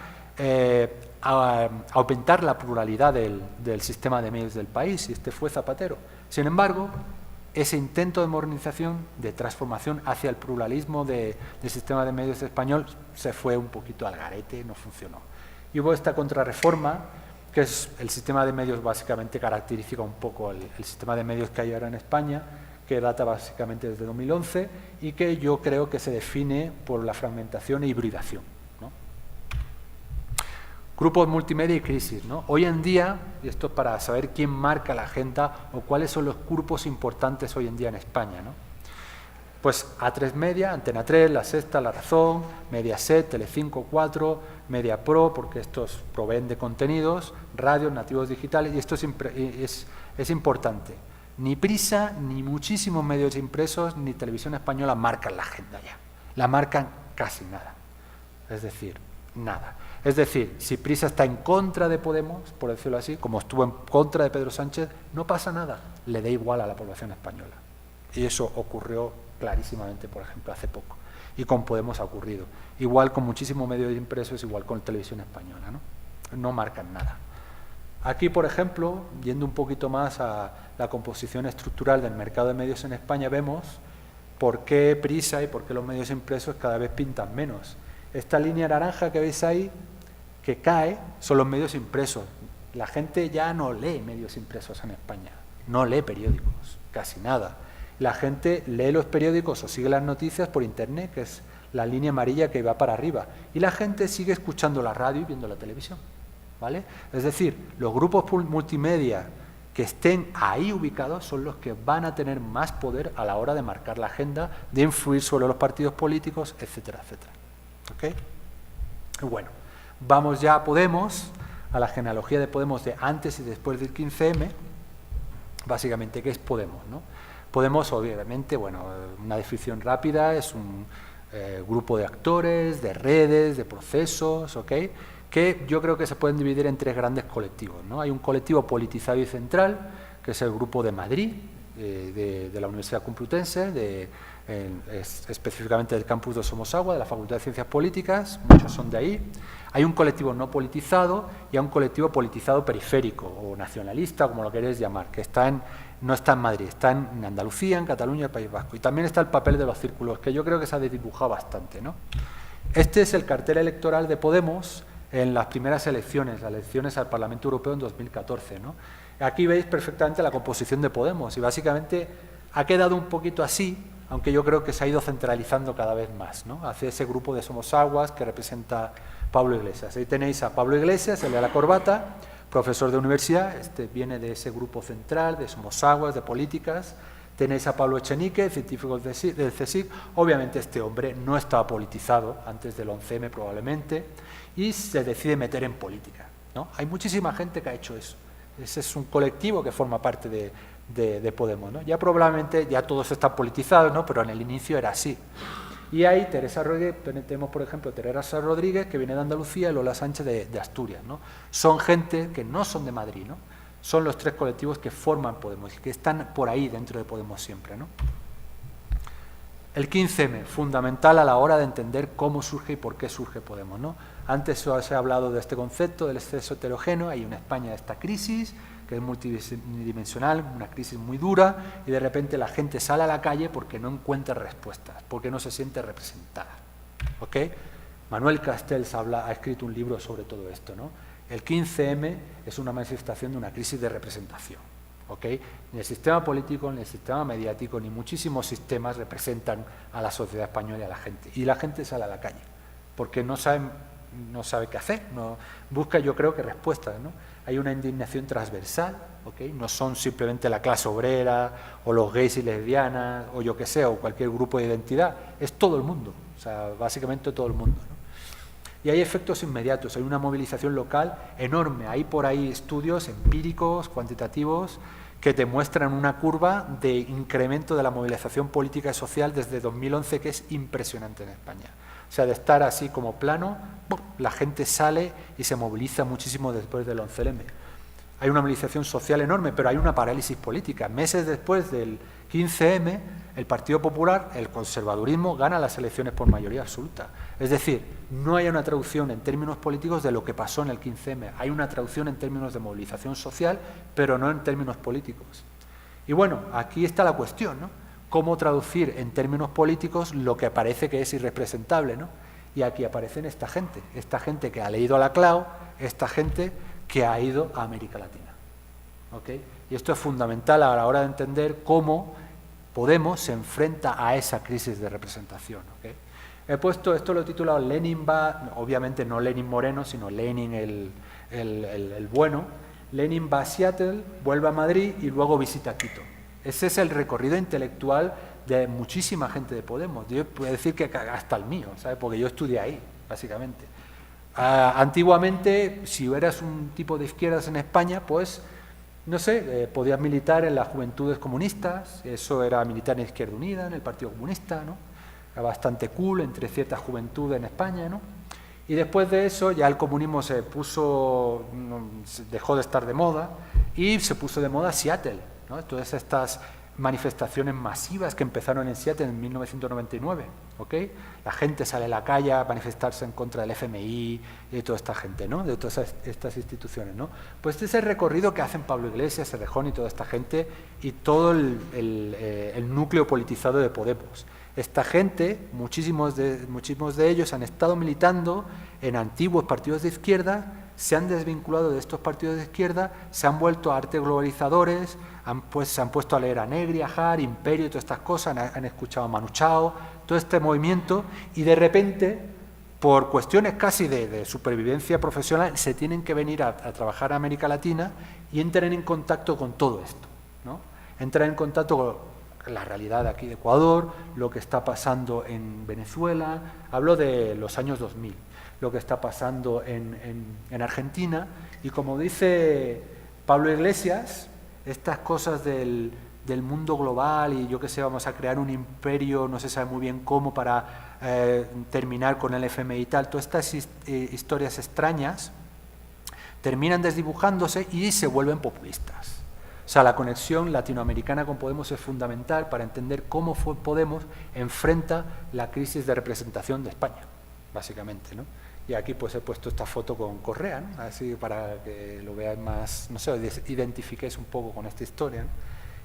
[SPEAKER 2] aumentar la pluralidad del sistema de medios del país, y este fue Zapatero. Sin embargo, ese intento de modernización, de transformación hacia el pluralismo del sistema de medios español se fue un poquito al garete, no funcionó. Y hubo esta contrarreforma, que es el sistema de medios básicamente caracteriza un poco el sistema de medios que hay ahora en España, que data básicamente desde 2011 y que yo creo que se define por la fragmentación e hibridación, ¿no? Grupos multimedia y crisis, ¿no? Hoy en día, y esto es para saber quién marca la agenda o cuáles son los grupos importantes hoy en día en España, ¿no? Pues A3 Media, Antena 3, La Sexta, La Razón, Mediaset, Telecinco 4, Media Pro, porque estos proveen de contenidos, radios, nativos digitales, y esto es importante. Ni Prisa, ni muchísimos medios impresos, ni Televisión Española marcan la agenda ya. La marcan casi nada. Es decir, nada. Es decir, si Prisa está en contra de Podemos, por decirlo así, como estuvo en contra de Pedro Sánchez, no pasa nada, le da igual a la población española. Y eso ocurrió clarísimamente, por ejemplo, hace poco. Y con Podemos ha ocurrido. Igual con muchísimos medios impresos, igual con Televisión Española, ¿no? No marcan nada. Aquí, por ejemplo, yendo un poquito más a la composición estructural del mercado de medios en España, vemos por qué Prisa y por qué los medios impresos cada vez pintan menos. Esta línea naranja que veis ahí, que cae, son los medios impresos. La gente ya no lee medios impresos en España, no lee periódicos, casi nada. La gente lee los periódicos o sigue las noticias por Internet, que es la línea amarilla que va para arriba. Y la gente sigue escuchando la radio y viendo la televisión, ¿vale? Es decir, los grupos multimedia que estén ahí ubicados son los que van a tener más poder a la hora de marcar la agenda, de influir sobre los partidos políticos, etcétera, etcétera. ¿Ok? Bueno, vamos ya a Podemos, a la genealogía de Podemos de antes y después del 15M. Básicamente, ¿qué es Podemos, no? Podemos, obviamente, bueno, una definición rápida, es un grupo de actores, de redes, de procesos, ¿ok?, que yo creo que se pueden dividir en tres grandes colectivos, ¿no? Hay un colectivo politizado y central, que es el Grupo de Madrid, de la Universidad Complutense, específicamente del campus de Somosagua, de la Facultad de Ciencias Políticas, muchos son de ahí. Hay un colectivo no politizado y hay un colectivo politizado periférico o nacionalista, como lo queréis llamar, que no está en Madrid, está en Andalucía, en Cataluña y el País Vasco. Y también está el papel de los círculos, que yo creo que se ha desdibujado bastante, ¿no? Este es el cartel electoral de Podemos en las primeras elecciones, las elecciones al Parlamento Europeo en 2014, ¿no? Aquí veis perfectamente la composición de Podemos y básicamente ha quedado un poquito así, aunque yo creo que se ha ido centralizando cada vez más, ¿no?, hacia ese grupo de Somosaguas que representa Pablo Iglesias. Ahí tenéis a Pablo Iglesias, el de la corbata, profesor de universidad, viene de ese grupo central, de Somosaguas, de políticas. Tenéis a Pablo Echenique, científico del CSIC. Obviamente este hombre no estaba politizado antes del 11M probablemente y se decide meter en política, ¿no? Hay muchísima gente que ha hecho eso. Ese es un colectivo que forma parte de Podemos, ¿no? Ya probablemente ya todos están politizados, ¿no?, pero en el inicio era así. Y ahí Teresa Rodríguez, tenemos por ejemplo Teresa Rodríguez, que viene de Andalucía, y Lola Sánchez de Asturias, ¿no? Son gente que no son de Madrid, ¿no? Son los tres colectivos que forman Podemos y que están por ahí dentro de Podemos siempre, ¿no? El 15M, fundamental a la hora de entender cómo surge y por qué surge Podemos, ¿no? Antes os he hablado de este concepto del exceso heterogéneo. Hay en España esta crisis que es multidimensional, una crisis muy dura, y de repente la gente sale a la calle porque no encuentra respuestas, porque no se siente representada, ¿ok? Manuel Castells ha escrito un libro sobre todo esto, ¿no? El 15M es una manifestación de una crisis de representación, ¿ok? Ni el sistema político, ni el sistema mediático, ni muchísimos sistemas representan a la sociedad española y a la gente. Y la gente sale a la calle porque no sabe qué hacer, no busca, yo creo que respuestas, ¿no? Hay una indignación transversal, ¿ok? No son simplemente la clase obrera o los gays y lesbianas o yo que sé, o cualquier grupo de identidad, es todo el mundo, o sea, básicamente todo el mundo, ¿no? Y hay efectos inmediatos, hay una movilización local enorme, hay por ahí estudios empíricos, cuantitativos, que te muestran una curva de incremento de la movilización política y social desde 2011 que es impresionante en España. O sea, de estar así como plano, la gente sale y se moviliza muchísimo después del 11M. Hay una movilización social enorme, pero hay una parálisis política. Meses después del 15M, el Partido Popular, el conservadurismo, gana las elecciones por mayoría absoluta. Es decir, no hay una traducción en términos políticos de lo que pasó en el 15M. Hay una traducción en términos de movilización social, pero no en términos políticos. Y bueno, aquí está la cuestión, ¿no? Cómo traducir en términos políticos lo que parece que es irrepresentable, ¿no? Y aquí aparecen esta gente que ha leído a la CLAO, esta gente que ha ido a América Latina. ¿Okay? Y esto es fundamental a la hora de entender cómo Podemos se enfrenta a esa crisis de representación. ¿Okay? He puesto, esto lo he titulado Lenin va, obviamente no Lenin Moreno, sino Lenin el bueno. Lenin va a Seattle, vuelve a Madrid y luego visita Quito. Ese es el recorrido intelectual de muchísima gente de Podemos. Yo puedo decir que hasta el mío, ¿sabes? Porque yo estudié ahí, básicamente. Antiguamente, si eras un tipo de izquierdas en España, pues, no sé, podías militar en las Juventudes Comunistas, eso era militar en Izquierda Unida, en el Partido Comunista, ¿no? Era bastante cool entre ciertas juventudes en España, ¿no? Y después de eso ya el comunismo se puso, dejó de estar de moda y se puso de moda Seattle, ¿no? Todas estas manifestaciones masivas que empezaron en Seattle en 1999, ¿ok? La gente sale a la calle a manifestarse en contra del FMI y de toda esta gente, ¿no? De todas estas instituciones, ¿no? Pues este es el recorrido que hacen Pablo Iglesias, Errejón y toda esta gente y todo el núcleo politizado de Podemos. Esta gente, muchísimos de ellos han estado militando en antiguos partidos de izquierda, se han desvinculado de estos partidos de izquierda, se han vuelto arte globalizadores, se han puesto a leer a Negri, a Har, Imperio y todas estas cosas, han escuchado a Manu Chao, todo este movimiento, y de repente, por cuestiones casi de supervivencia profesional, se tienen que venir a trabajar a América Latina y entran en contacto con todo esto, ¿no? Entran en contacto con la realidad aquí de Ecuador, lo que está pasando en Venezuela, hablo de los años 2000, lo que está pasando en Argentina, y como dice Pablo Iglesias, estas cosas del mundo global y yo qué sé, vamos a crear un imperio, no se sabe muy bien cómo, para terminar con el FMI y tal, todas estas historias extrañas terminan desdibujándose y se vuelven populistas. O sea, la conexión latinoamericana con Podemos es fundamental para entender cómo Podemos enfrenta la crisis de representación de España, básicamente, ¿no? Y aquí pues he puesto esta foto con Correa, ¿no? Así para que lo veáis más, no sé, identifiquéis un poco con esta historia, ¿no?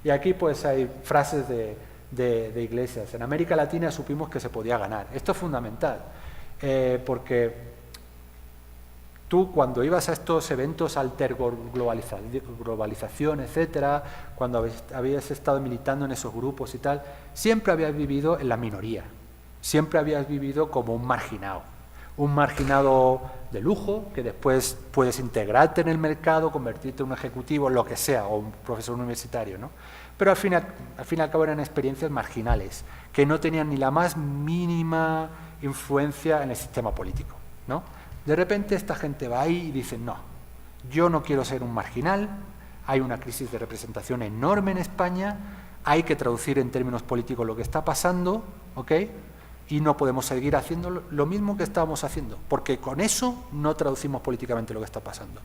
[SPEAKER 2] Y aquí pues hay frases de Iglesias. En América Latina supimos que se podía ganar. Esto es fundamental, porque tú cuando ibas a estos eventos globalización, etcétera, cuando habías estado militando en esos grupos y tal, siempre habías vivido en la minoría, siempre habías vivido como un marginado de lujo, que después puedes integrarte en el mercado, convertirte en un ejecutivo, lo que sea, o un profesor universitario, ¿no? Pero al fin y al cabo eran experiencias marginales, que no tenían ni la más mínima influencia en el sistema político, ¿no? De repente esta gente va ahí y dice, no, yo no quiero ser un marginal, hay una crisis de representación enorme en España, hay que traducir en términos políticos lo que está pasando, ¿ok? Y no podemos seguir haciendo lo mismo que estábamos haciendo, porque con eso no traducimos políticamente lo que está pasando.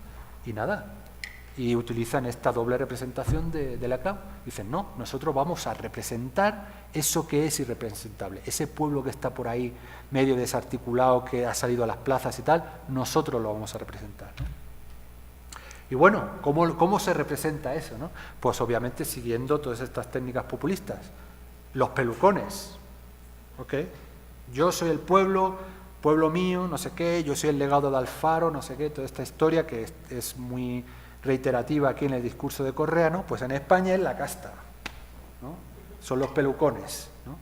[SPEAKER 2] Y nada, y utilizan esta doble representación de la CLAO. Dicen, no, nosotros vamos a representar eso que es irrepresentable, ese pueblo que está por ahí medio desarticulado, que ha salido a las plazas y tal, nosotros lo vamos a representar, ¿no? Y bueno, ¿cómo se representa eso, no? Pues obviamente siguiendo todas estas técnicas populistas. Los pelucones, ¿ok? Yo soy el pueblo mío, no sé qué, yo soy el legado de Alfaro, no sé qué, toda esta historia que es muy reiterativa aquí en el discurso de Correa, ¿no? Pues en España es la casta, ¿no? Son los pelucones, ¿no?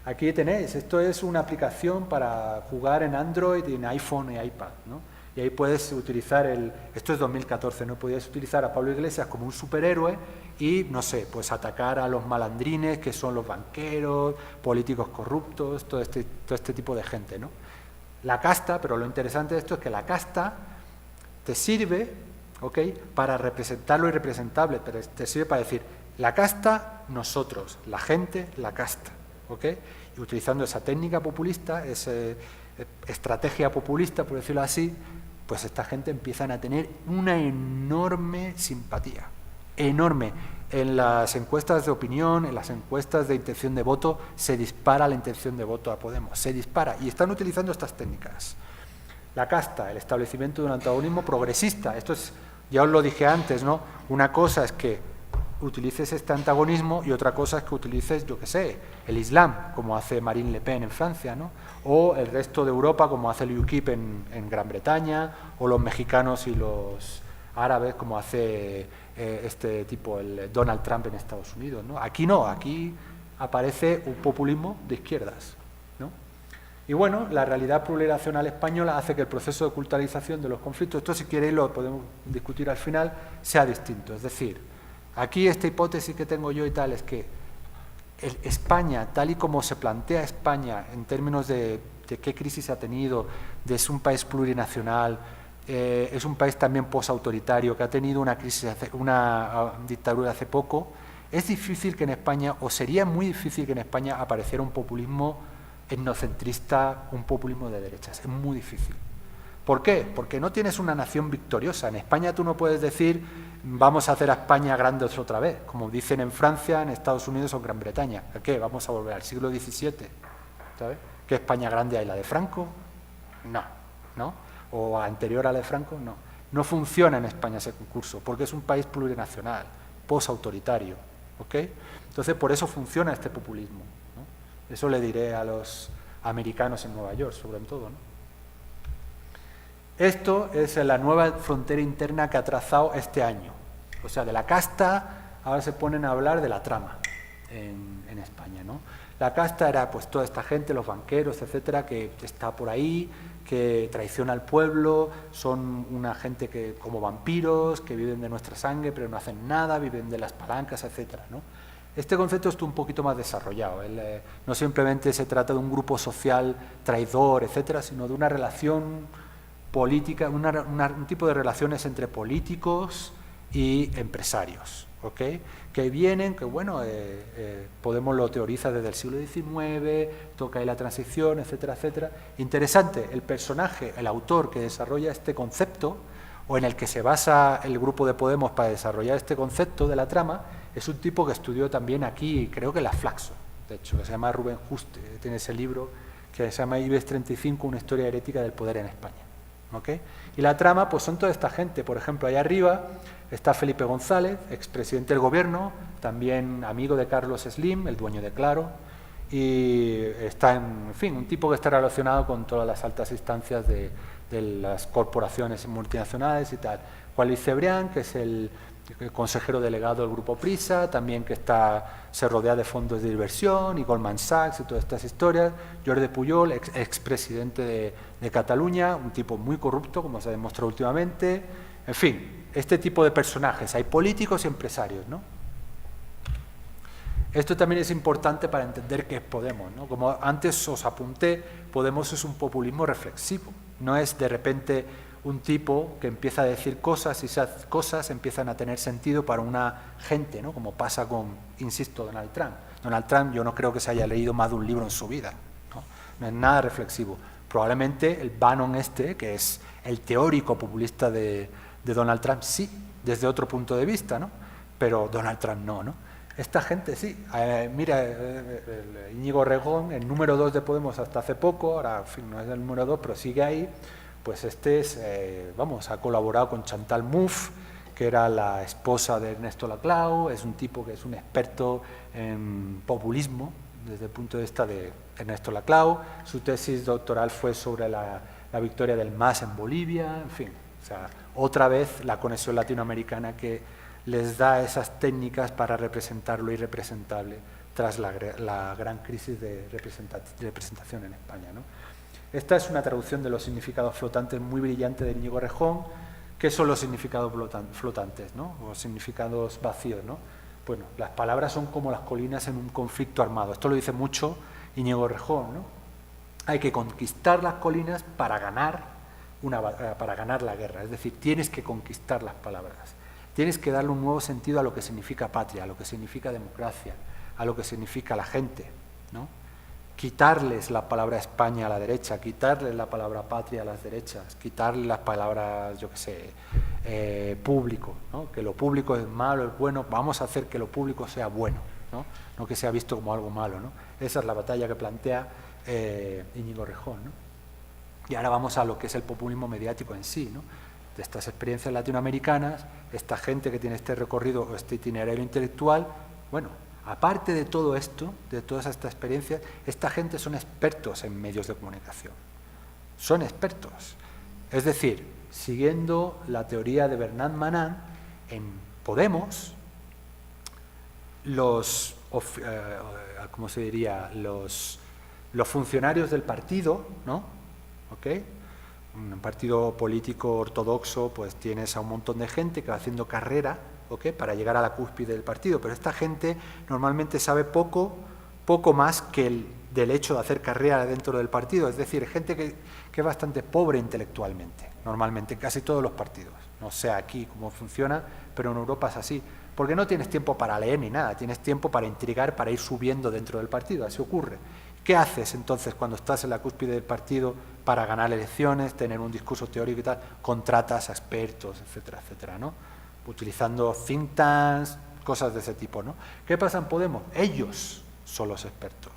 [SPEAKER 2] Aquí tenéis, esto es una aplicación para jugar en Android, en iPhone y iPad, ¿no? Y ahí puedes utilizar esto es 2014, ¿no? Podías utilizar a Pablo Iglesias como un superhéroe y, no sé, pues atacar a los malandrines, que son los banqueros, políticos corruptos, todo este tipo de gente, ¿no? La casta, pero lo interesante de esto es que la casta te sirve, ¿ok?, para representar lo irrepresentable, pero te sirve para decir, la casta, nosotros, la gente, la casta, ¿ok? Y utilizando esa técnica populista, esa estrategia populista, por decirlo así, pues esta gente empiezan a tener una enorme simpatía, enorme. En las encuestas de opinión, en las encuestas de intención de voto, se dispara la intención de voto a Podemos, se dispara, y están utilizando estas técnicas. La casta, el establecimiento de un antagonismo progresista, esto es, ya os lo dije antes, ¿no? Una cosa es que utilices este antagonismo y otra cosa es que utilices, yo qué sé, el Islam, como hace Marine Le Pen en Francia, ¿no? O el resto de Europa, como hace el UKIP en Gran Bretaña, o los mexicanos y los árabes, como hace este tipo, el Donald Trump en Estados Unidos, ¿no? Aquí no, aquí aparece un populismo de izquierdas, ¿no? Y bueno, la realidad plurinacional española hace que el proceso de culturalización de los conflictos, esto si queréis lo podemos discutir al final, sea distinto. Es decir, aquí esta hipótesis que tengo yo y tal es que España, tal y como se plantea España en términos de qué crisis ha tenido, de es un país plurinacional, es un país también posautoritario, que ha tenido una crisis, una dictadura hace poco, es difícil que en España, o sería muy difícil que en España apareciera un populismo etnocentrista, un populismo de derechas. Es muy difícil. ¿Por qué? Porque no tienes una nación victoriosa. En España tú no puedes decir vamos a hacer a España grande otra vez, como dicen en Francia, en Estados Unidos o en Gran Bretaña. ¿A qué? Vamos a volver al siglo XVII. ¿Sabes? ¿Qué España grande hay? ¿La de Franco? No, ¿no? ¿O anterior a la de Franco? No. No funciona en España ese concurso, porque es un país plurinacional, posautoritario. ¿Ok? Entonces, por eso funciona este populismo, ¿no? Eso le diré a los americanos en Nueva York, sobre todo, ¿no? Esto es la nueva frontera interna que ha trazado este año. O sea, de la casta, ahora se ponen a hablar de la trama en España, ¿no? La casta era pues toda esta gente, los banqueros, etcétera, que está por ahí, que traiciona al pueblo, son una gente que como vampiros, que viven de nuestra sangre pero no hacen nada, viven de las palancas, etcétera, ¿no? Este concepto está un poquito más desarrollado. No simplemente se trata de un grupo social traidor, etcétera, sino de una relación política, un tipo de relaciones entre políticos y empresarios, ¿ok? Que vienen, que bueno, Podemos lo teoriza desde el siglo XIX, toca ahí la transición, etcétera, etcétera. Interesante, el personaje, el autor que desarrolla este concepto, o en el que se basa el grupo de Podemos para desarrollar este concepto de la trama, es un tipo que estudió también aquí, creo que la Flaxo, de hecho, que se llama Rubén Juste, tiene ese libro que se llama IBEX 35, una historia herética del poder en España. ¿Okay? Y la trama, pues son toda esta gente. Por ejemplo, allá arriba está Felipe González, expresidente del gobierno, también amigo de Carlos Slim, el dueño de Claro, y está, en fin, un tipo que está relacionado con todas las altas instancias de las corporaciones multinacionales y tal. Juan Luis Cebrián, que es el consejero delegado del Grupo Prisa, también que se rodea de fondos de inversión y Goldman Sachs y todas estas historias. Jordi Pujol, expresidente de Cataluña, un tipo muy corrupto, como se ha demostrado últimamente. En fin, este tipo de personajes. Hay políticos y empresarios, ¿no? Esto también es importante para entender qué es Podemos, ¿no? Como antes os apunté, Podemos es un populismo reflexivo. No es de repente un tipo que empieza a decir cosas y esas cosas empiezan a tener sentido para una gente, ¿no? Como pasa con, insisto, Donald Trump. Donald Trump yo no creo que se haya leído más de un libro en su vida, ¿no? No es nada reflexivo. Probablemente el Bannon que es el teórico populista de Donald Trump, sí, desde otro punto de vista, ¿no? Pero Donald Trump no, ¿no? Esta gente sí. Mira, Íñigo Rejón, el número 2 de Podemos hasta hace poco, ahora en fin, no es el número 2, pero sigue ahí. Pues ha colaborado con Chantal Mouffe, que era la esposa de Ernesto Laclau, es un tipo que es un experto en populismo desde el punto de vista de Ernesto Laclau. Su tesis doctoral fue sobre la victoria del MAS en Bolivia, en fin. O sea, otra vez la conexión latinoamericana que les da esas técnicas para representar lo irrepresentable tras la gran crisis de representación en España, ¿no? Esta es una traducción de los significados flotantes muy brillante de Íñigo Rejón. ¿Qué son los significados flotantes, ¿no? O significados vacíos, ¿no? Bueno, las palabras son como las colinas en un conflicto armado. Esto lo dice mucho Íñigo Rejón, ¿no? Hay que conquistar las colinas para ganar la guerra. Es decir, tienes que conquistar las palabras. Tienes que darle un nuevo sentido a lo que significa patria, a lo que significa democracia, a lo que significa la gente, ¿no? Quitarles la palabra España a la derecha, quitarles la palabra patria a las derechas, quitarles las palabras, yo qué sé, público, ¿no? Que lo público es malo, es bueno, vamos a hacer que lo público sea bueno, ¿no? No que sea visto como algo malo, ¿no? Esa es la batalla que plantea Íñigo Errejón, ¿no? Y ahora vamos a lo que es el populismo mediático en sí, ¿no? De estas experiencias latinoamericanas, esta gente que tiene este recorrido o este itinerario intelectual, bueno, aparte de todo esto, de todas estas experiencias, esta gente son expertos en medios de comunicación. Son expertos. Es decir, siguiendo la teoría de Bernard Manin, en Podemos, ¿cómo se diría? Los funcionarios del partido, ¿no? ¿Ok? Un partido político ortodoxo, pues tienes a un montón de gente que va haciendo carrera, ¿ok?, para llegar a la cúspide del partido, pero esta gente normalmente sabe poco más que del hecho de hacer carrera dentro del partido, es decir, gente que es bastante pobre intelectualmente, normalmente, en casi todos los partidos. No sé aquí cómo funciona, pero en Europa es así, porque no tienes tiempo para leer ni nada, tienes tiempo para intrigar, para ir subiendo dentro del partido, así ocurre. ¿Qué haces entonces cuando estás en la cúspide del partido para ganar elecciones, tener un discurso teórico y tal? Contratas a expertos, etcétera, etcétera, ¿no? Utilizando think tanks, cosas de ese tipo, ¿no? ¿Qué pasa en Podemos? Ellos son los expertos,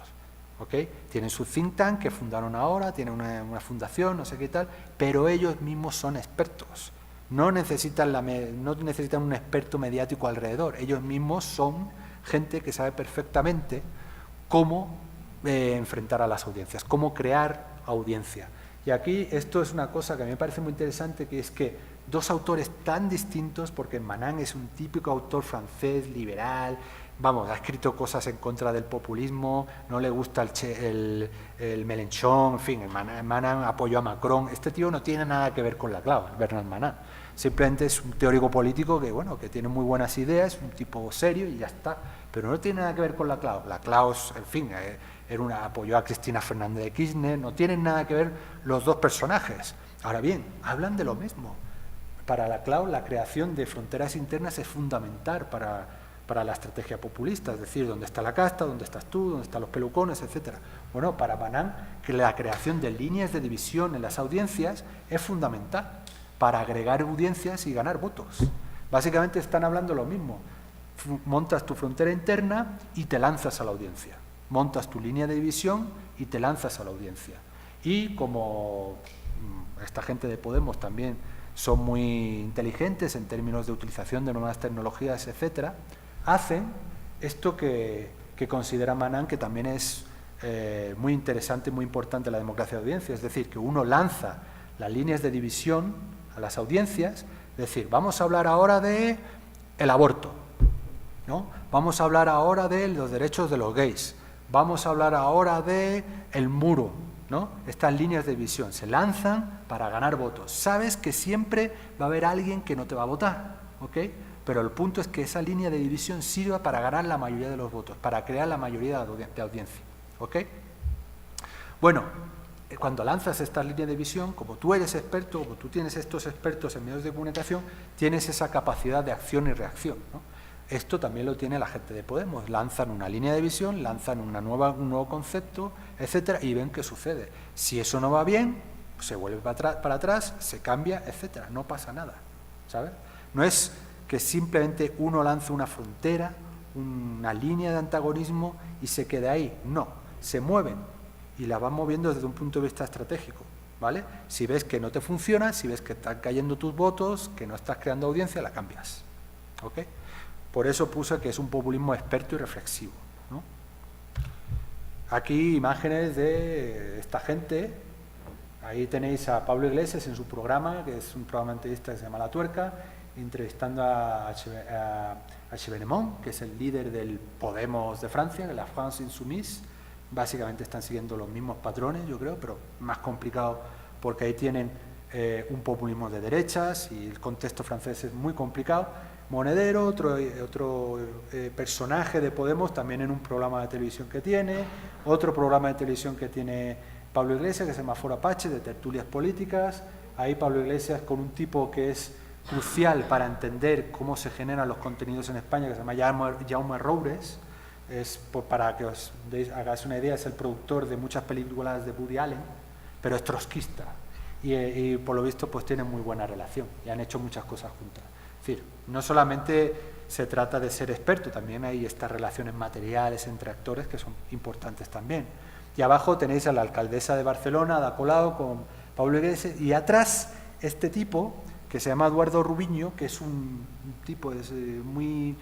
[SPEAKER 2] ¿ok? Tienen su think tank que fundaron ahora, tienen una fundación, no sé qué tal, pero ellos mismos son expertos. No necesitan un experto mediático alrededor, ellos mismos son gente que sabe perfectamente cómo enfrentar a las audiencias, cómo crear audiencia. Y aquí esto es una cosa que a mí me parece muy interesante, que es que dos autores tan distintos, porque Manin es un típico autor francés, liberal, vamos, ha escrito cosas en contra del populismo, no le gusta el Mélenchon, en fin, Manin apoyó a Macron. Este tío no tiene nada que ver con la Clau, Bernard Manin. Simplemente es un teórico político que, bueno, que tiene muy buenas ideas, un tipo serio y ya está, pero no tiene nada que ver con la Clau. La Clau, en fin, apoyó a Cristina Fernández de Kirchner, no tienen nada que ver los dos personajes. Ahora bien, hablan de lo mismo. Para la Clau, la creación de fronteras internas es fundamental para la estrategia populista, es decir, dónde está la casta, dónde estás tú, dónde están los pelucones, etcétera. Bueno, para Manin, que la creación de líneas de división en las audiencias es fundamental para agregar audiencias y ganar votos. Básicamente están hablando lo mismo. Montas tu frontera interna y te lanzas a la audiencia. Montas tu línea de división y te lanzas a la audiencia. Y como esta gente de Podemos también son muy inteligentes en términos de utilización de nuevas tecnologías, etcétera, hacen esto que considera Manin que también es muy interesante, muy importante en la democracia de audiencia, es decir, que uno lanza las líneas de división a las audiencias, es decir, vamos a hablar ahora de el aborto, ¿no? Vamos a hablar ahora de los derechos de los gays, vamos a hablar ahora de el muro, ¿no? Estas líneas de división se lanzan para ganar votos. Sabes que siempre va a haber alguien que no te va a votar, ¿ok? Pero el punto es que esa línea de división sirva para ganar la mayoría de los votos, para crear la mayoría de audiencia, ¿ok? Bueno, cuando lanzas esta línea de división, como tú eres experto, como tú tienes estos expertos en medios de comunicación, tienes esa capacidad de acción y reacción, ¿no? Esto también lo tiene la gente de Podemos. Lanzan una línea de visión, lanzan un nuevo concepto, etcétera, y ven qué sucede. Si eso no va bien, se vuelve para atrás, se cambia, etcétera. No pasa nada, ¿sabes? No es que simplemente uno lance una frontera, una línea de antagonismo y se quede ahí. No, se mueven y la van moviendo desde un punto de vista estratégico, ¿vale? Si ves que no te funciona, si ves que están cayendo tus votos, que no estás creando audiencia, la cambias, ¿ok? Por eso puse que es un populismo experto y reflexivo, ¿no? Aquí imágenes de esta gente. Ahí tenéis a Pablo Iglesias en su programa, que es un programa entrevista que se llama La Tuerca, entrevistando a Chevènement, que es el líder del Podemos de Francia, de la France Insoumise. Básicamente están siguiendo los mismos patrones, yo creo, pero más complicado porque ahí tienen un populismo de derechas y el contexto francés es muy complicado. Monedero, otro personaje de Podemos, también en un programa de televisión que tiene, otro programa de televisión que tiene Pablo Iglesias, que se llama Foro Apache, de tertulias políticas. Ahí Pablo Iglesias con un tipo que es crucial para entender cómo se generan los contenidos en España, que se llama Jaume Roures, para que os hagáis una idea, es el productor de muchas películas de Woody Allen, pero es trotskista y por lo visto pues tienen muy buena relación y han hecho muchas cosas juntas. Es decir, no solamente se trata de ser experto, también hay estas relaciones materiales entre actores que son importantes también. Y abajo tenéis a la alcaldesa de Barcelona, Ada Colau, con Pablo Iglesias, y atrás este tipo que se llama Eduardo Rubiño, que es un tipo muy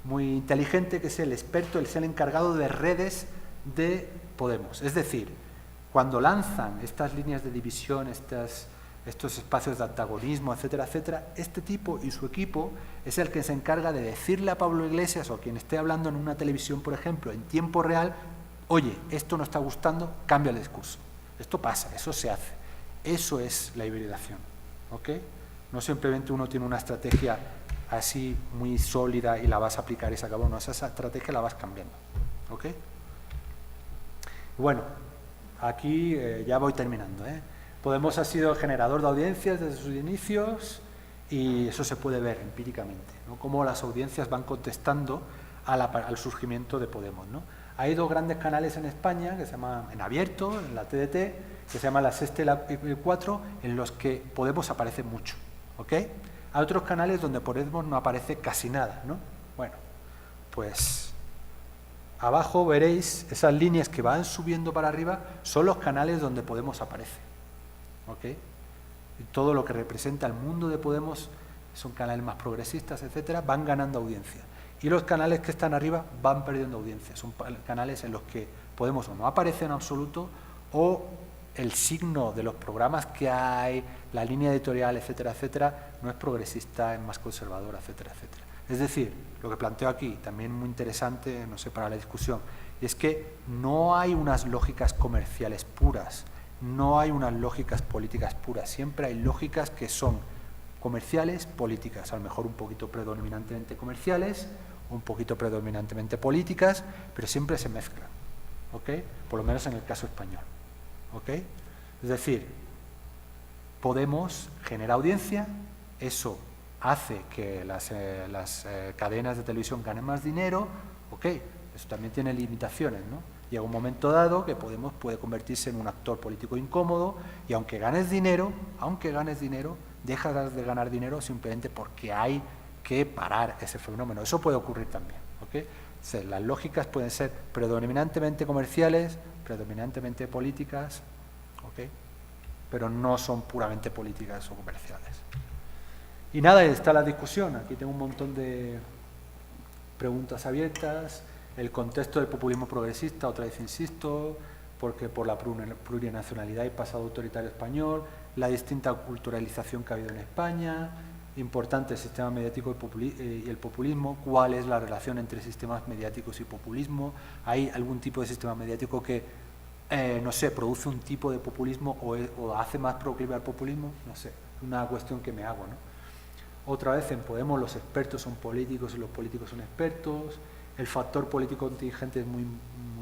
[SPEAKER 2] inteligente, que es el experto, es el encargado de redes de Podemos. Es decir, cuando lanzan estas líneas de división, estos espacios de antagonismo, etcétera, etcétera, este tipo y su equipo es el que se encarga de decirle a Pablo Iglesias o quien esté hablando en una televisión, por ejemplo, en tiempo real, oye, esto no está gustando, cambia el discurso. Esto pasa, eso se hace. Eso es la hibridación, ¿ok? No simplemente uno tiene una estrategia así muy sólida y la vas a aplicar y se acabó, no, esa estrategia la vas cambiando, ¿ok? Bueno, aquí ya voy terminando, Podemos ha sido el generador de audiencias desde sus inicios y eso se puede ver empíricamente, ¿no? Cómo las audiencias van contestando al surgimiento de Podemos, ¿no? Hay dos grandes canales en España, que se llaman en abierto, en la TDT, que se llama la Sexta y la 4, en los que Podemos aparece mucho, ¿ok? Hay otros canales donde Podemos no aparece casi nada, ¿no? Bueno, pues abajo veréis esas líneas que van subiendo para arriba, son los canales donde Podemos aparece, ¿ok? Y todo lo que representa el mundo de Podemos, son canales más progresistas, etcétera, van ganando audiencia. Y los canales que están arriba van perdiendo audiencia. Son canales en los que Podemos o no aparece en absoluto o el signo de los programas que hay, la línea editorial, etcétera, etcétera, no es progresista, es más conservadora, etcétera, etcétera. Es decir, lo que planteo aquí, también muy interesante, no sé, para la discusión, y es que no hay unas lógicas comerciales puras, no hay unas lógicas políticas puras, siempre hay lógicas que son comerciales, políticas, a lo mejor un poquito predominantemente comerciales, un poquito predominantemente políticas, pero siempre se mezclan, ¿ok? Por lo menos en el caso español, ¿ok? Es decir, Podemos genera audiencia, eso hace que las cadenas de televisión ganen más dinero, ¿ok? Eso también tiene limitaciones, ¿no? Llega un momento dado que Podemos puede convertirse en un actor político incómodo y aunque ganes dinero, dejas de ganar dinero simplemente porque hay que parar ese fenómeno. Eso puede ocurrir también, ¿ok? O sea, las lógicas pueden ser predominantemente comerciales, predominantemente políticas, ¿ok? Pero no son puramente políticas o comerciales. Y nada, ahí está la discusión. Aquí tengo un montón de preguntas abiertas. El contexto del populismo progresista, otra vez insisto, porque por la plurinacionalidad y pasado autoritario español, la distinta culturalización que ha habido en España, importante el sistema mediático y el populismo, cuál es la relación entre sistemas mediáticos y populismo, hay algún tipo de sistema mediático que, no sé, produce un tipo de populismo o hace más proclive al populismo, no sé, una cuestión que me hago, ¿no? Otra vez en Podemos los expertos son políticos y los políticos son expertos, el factor político contingente es muy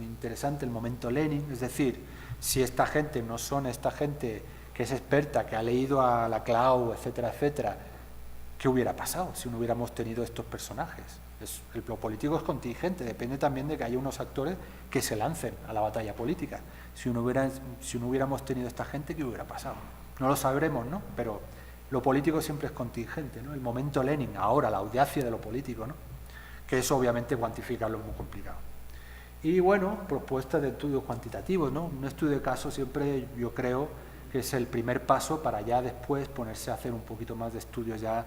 [SPEAKER 2] interesante, el momento Lenin, es decir, si esta gente no son esta gente que es experta, que ha leído a la Clau, etcétera, etcétera, ¿qué hubiera pasado si no hubiéramos tenido estos personajes? Lo político es contingente, depende también de que haya unos actores que se lancen a la batalla política. Si no hubiéramos tenido esta gente, ¿qué hubiera pasado? No lo sabremos, ¿no? Pero lo político siempre es contingente, ¿no? El momento Lenin, ahora la audacia de lo político, ¿no? Que eso obviamente cuantificarlo es muy complicado. Y bueno, propuestas de estudios cuantitativos, ¿no? Un estudio de caso siempre yo creo que es el primer paso para ya después ponerse a hacer un poquito más de estudios ya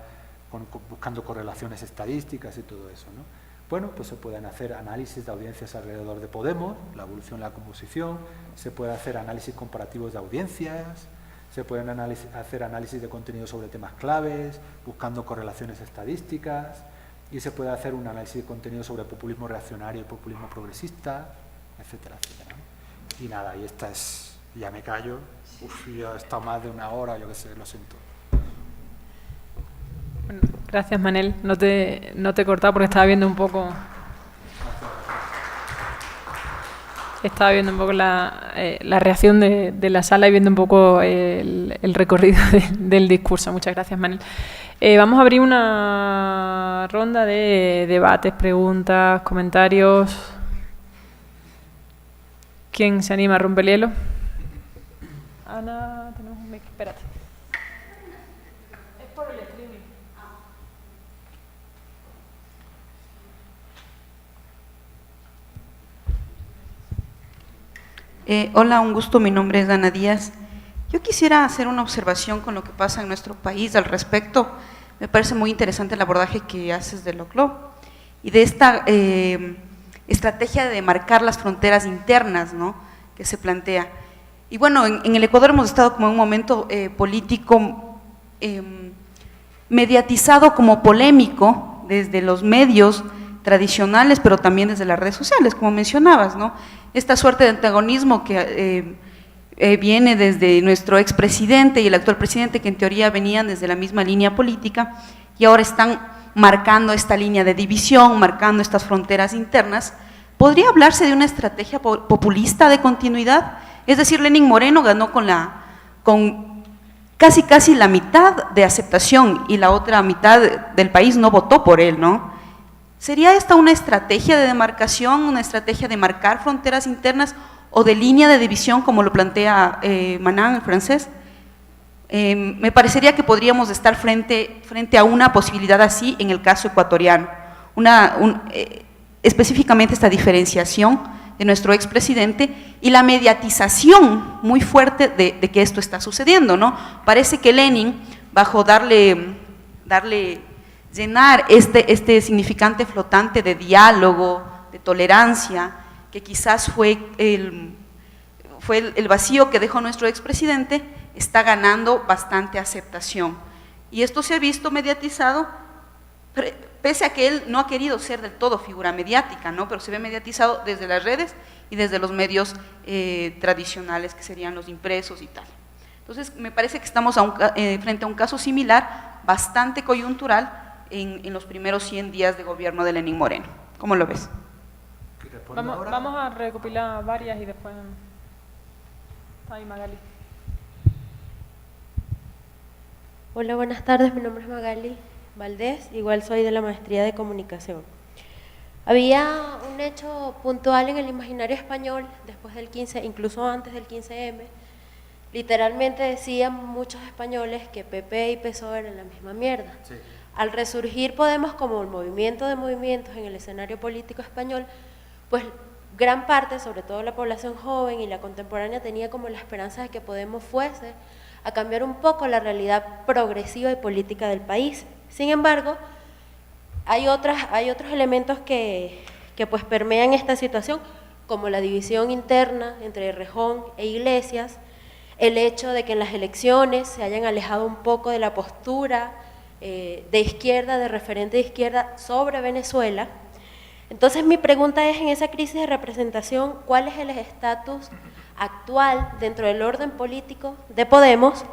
[SPEAKER 2] buscando correlaciones estadísticas y todo eso, ¿no? Bueno, pues se pueden hacer análisis de audiencias alrededor de Podemos, la evolución, la composición, se puede hacer análisis comparativos de audiencias, se pueden hacer análisis de contenido sobre temas claves, buscando correlaciones estadísticas, y se puede hacer un análisis de contenido sobre populismo reaccionario y populismo progresista, etcétera, etcétera, ¿no? Y nada, y esta es, ya me callo, ya he estado más de una hora, yo qué sé, lo siento.
[SPEAKER 3] Bueno, gracias, Manel. No te he cortado porque estaba viendo un poco. estaba viendo un poco la reacción de la sala y viendo un poco el recorrido del discurso. Muchas gracias, Manel. Vamos a abrir una ronda de debates, preguntas, comentarios. ¿Quién se anima a romper el hielo? Ana, tenemos un mic, espérate. Es por el streaming.
[SPEAKER 4] Hola, un gusto, mi nombre es Ana Díaz. Yo quisiera hacer una observación con lo que pasa en nuestro país al respecto. Me parece muy interesante el abordaje que haces de Loclo y de esta estrategia de marcar las fronteras internas, ¿no?, que se plantea. Y bueno, en el Ecuador hemos estado como en un momento político mediatizado como polémico desde los medios tradicionales, pero también desde las redes sociales, como mencionabas, ¿no? Esta suerte de antagonismo que viene desde nuestro expresidente y el actual presidente, que en teoría venían desde la misma línea política y ahora están marcando esta línea de división, marcando estas fronteras internas. ¿Podría hablarse de una estrategia populista de continuidad? Es decir, Lenín Moreno ganó con casi la mitad de aceptación y la otra mitad del país no votó por él, ¿no? ¿Sería esta una estrategia de demarcación, una estrategia de marcar fronteras internas o de línea de división, como lo plantea Manan, el francés? Me parecería que podríamos estar frente a una posibilidad así en el caso ecuatoriano, específicamente esta diferenciación de nuestro expresidente y la mediatización muy fuerte de que esto está sucediendo, ¿no? Parece que Lenin, bajo llenar este significante flotante de diálogo, de tolerancia, que quizás fue el vacío que dejó nuestro expresidente, está ganando bastante aceptación. Y esto se ha visto mediatizado, pese a que él no ha querido ser del todo figura mediática, ¿no?, pero se ve mediatizado desde las redes y desde los medios tradicionales, que serían los impresos y tal. Entonces, me parece que estamos frente a un caso similar, bastante coyuntural, en los primeros 100 días de gobierno de Lenín Moreno. ¿Cómo lo ves?
[SPEAKER 3] Vamos a recopilar varias y después… Ahí, Magali.
[SPEAKER 5] Hola, buenas tardes, mi nombre es Magali Valdés, igual soy de la Maestría de Comunicación. Había un hecho puntual en el imaginario español después del 15, incluso antes del 15M, literalmente decían muchos españoles que PP y PSOE eran la misma mierda. Sí. Al resurgir Podemos como el movimiento de movimientos en el escenario político español, pues gran parte, sobre todo la población joven y la contemporánea, tenía como la esperanza de que Podemos fuese a cambiar un poco la realidad progresiva y política del país. Sin embargo, hay otros elementos que pues permean esta situación, como la división interna entre Errejón e Iglesias, el hecho de que en las elecciones se hayan alejado un poco de la postura de izquierda, de referente de izquierda sobre Venezuela. Entonces mi pregunta es, en esa crisis de representación, ¿cuál es el estatus actual dentro del orden político de Podemos?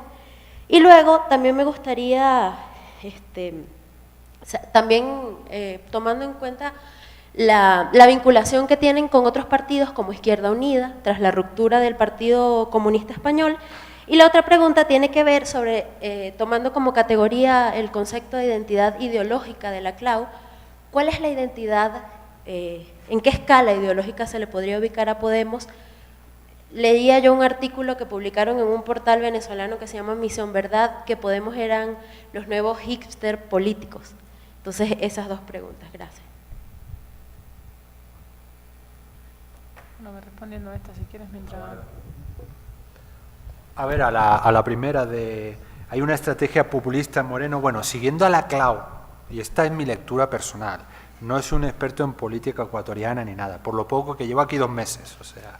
[SPEAKER 5] Y luego también me gustaría, tomando en cuenta la vinculación que tienen con otros partidos como Izquierda Unida, tras la ruptura del Partido Comunista Español. Y la otra pregunta tiene que ver sobre, tomando como categoría el concepto de identidad ideológica de la CLAU, ¿cuál es la identidad, en qué escala ideológica se le podría ubicar a Podemos? Leía yo un artículo que publicaron en un portal venezolano que se llama Misión Verdad, que Podemos eran los nuevos hipster políticos. Entonces, esas dos preguntas. Gracias.
[SPEAKER 3] Bueno, voy respondiendo a esta si quieres mientras…
[SPEAKER 2] A ver, a la primera de… Hay una estrategia populista en Moreno. Bueno, siguiendo a la CLAU, y esta es mi lectura personal, no es un experto en política ecuatoriana ni nada, por lo poco que llevo aquí 2 meses, o sea…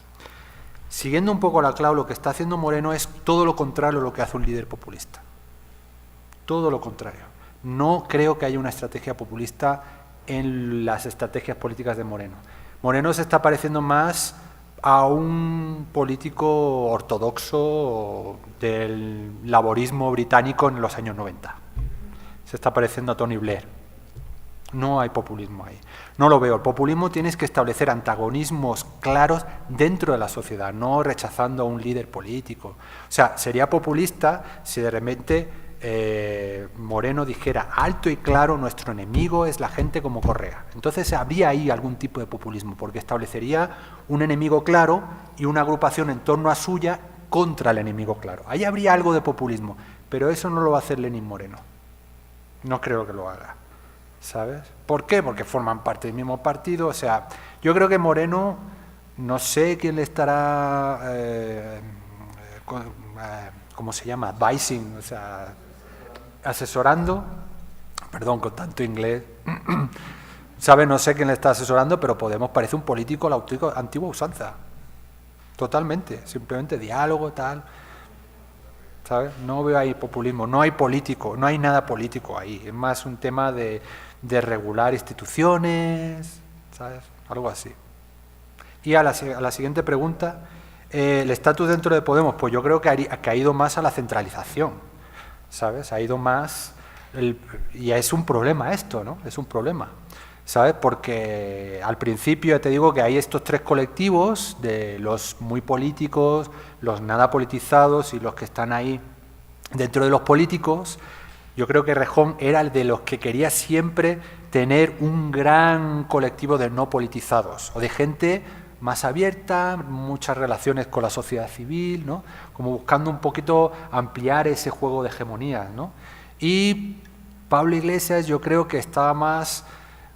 [SPEAKER 2] Siguiendo un poco la CLAU, lo que está haciendo Moreno es todo lo contrario a lo que hace un líder populista. Todo lo contrario. No creo que haya una estrategia populista en las estrategias políticas de Moreno. Moreno se está pareciendo más a un político ortodoxo del laborismo británico en los años 90. Se está pareciendo a Tony Blair. No hay populismo ahí. No lo veo. El populismo tienes que establecer antagonismos claros dentro de la sociedad, no rechazando a un líder político. O sea, sería populista si de repente Moreno dijera alto y claro, nuestro enemigo es la gente como Correa. Entonces habría ahí algún tipo de populismo, porque establecería un enemigo claro y una agrupación en torno a suya contra el enemigo claro. Ahí habría algo de populismo, pero eso no lo va a hacer Lenín Moreno. No creo que lo haga. ¿Sabes? ¿Por qué? Porque forman parte del mismo partido. O sea, yo creo que Moreno, no sé quién le estará, ¿cómo se llama? Advising, o sea, asesorando. Perdón, con tanto inglés. ¿Sabe? No sé quién le está asesorando, pero Podemos parece un político a la antigua usanza. Totalmente. Simplemente diálogo, tal. ¿Sabes? No veo ahí populismo. No hay político, no hay nada político ahí. Es más un tema de regular instituciones, ¿sabes? Algo así. Y a la siguiente pregunta, el estatus dentro de Podemos, pues yo creo que ha ido más a la centralización, ¿sabes? Ha ido más, y es un problema esto, ¿no? Es un problema, ¿sabes? Porque al principio te digo que hay estos tres colectivos, de los muy políticos, los nada politizados y los que están ahí dentro de los políticos. Yo creo que Rejón era el de los que quería siempre tener un gran colectivo de no politizados o de gente más abierta, muchas relaciones con la sociedad civil, ¿no? Como buscando un poquito ampliar ese juego de hegemonías, ¿no? Y Pablo Iglesias yo creo que estaba más...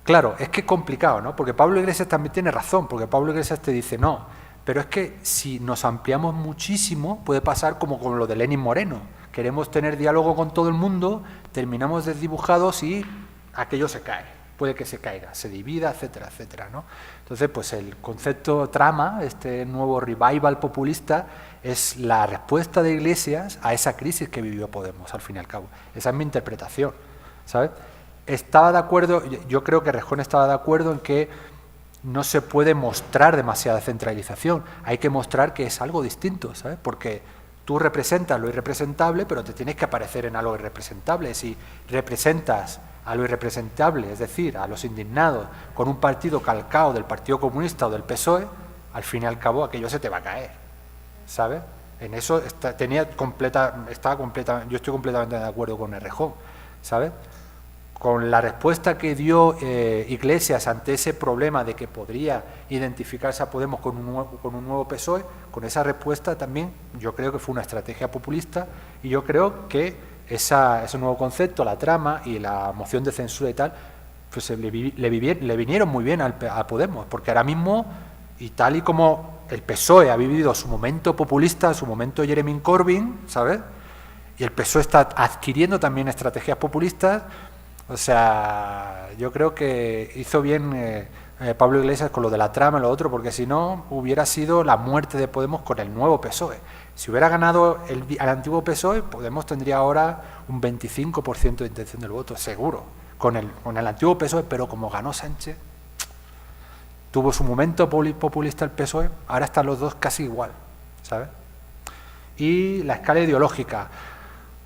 [SPEAKER 2] Claro, es que es complicado, ¿no? Porque Pablo Iglesias también tiene razón, porque Pablo Iglesias te dice, no, pero es que si nos ampliamos muchísimo puede pasar como con lo de Lenín Moreno. Queremos tener diálogo con todo el mundo, terminamos desdibujados y aquello se cae, puede que se caiga, se divida, etcétera, etcétera, ¿no? Entonces, pues el concepto trama, este nuevo revival populista, es la respuesta de Iglesias a esa crisis que vivió Podemos, al fin y al cabo. Esa es mi interpretación, ¿sabes? Estaba de acuerdo, yo creo que Rejón estaba de acuerdo en que no se puede mostrar demasiada centralización, hay que mostrar que es algo distinto, ¿sabes? Porque tú representas lo irrepresentable, pero te tienes que aparecer en algo irrepresentable. Si representas a lo irrepresentable, es decir, a los indignados, con un partido calcado del Partido Comunista o del PSOE, al fin y al cabo aquello se te va a caer, ¿sabes? En eso yo estoy completamente de acuerdo con Errejón, ¿sabes? Con la respuesta que dio Iglesias ante ese problema de que podría identificarse a Podemos con un nuevo PSOE, con esa respuesta también yo creo que fue una estrategia populista y yo creo que ese nuevo concepto, la trama y la moción de censura y tal, pues le vinieron muy bien a Podemos, porque ahora mismo, y tal y como el PSOE ha vivido su momento populista, su momento Jeremy Corbyn, ¿sabes? Y el PSOE está adquiriendo también estrategias populistas. O sea, yo creo que hizo bien Pablo Iglesias con lo de la trama y lo otro, porque si no hubiera sido la muerte de Podemos con el nuevo PSOE. Si hubiera ganado al antiguo PSOE, Podemos tendría ahora un 25% de intención del voto, seguro, con el antiguo PSOE, pero como ganó Sánchez, tuvo su momento populista el PSOE, ahora están los dos casi igual, ¿sabes? Y la escala ideológica...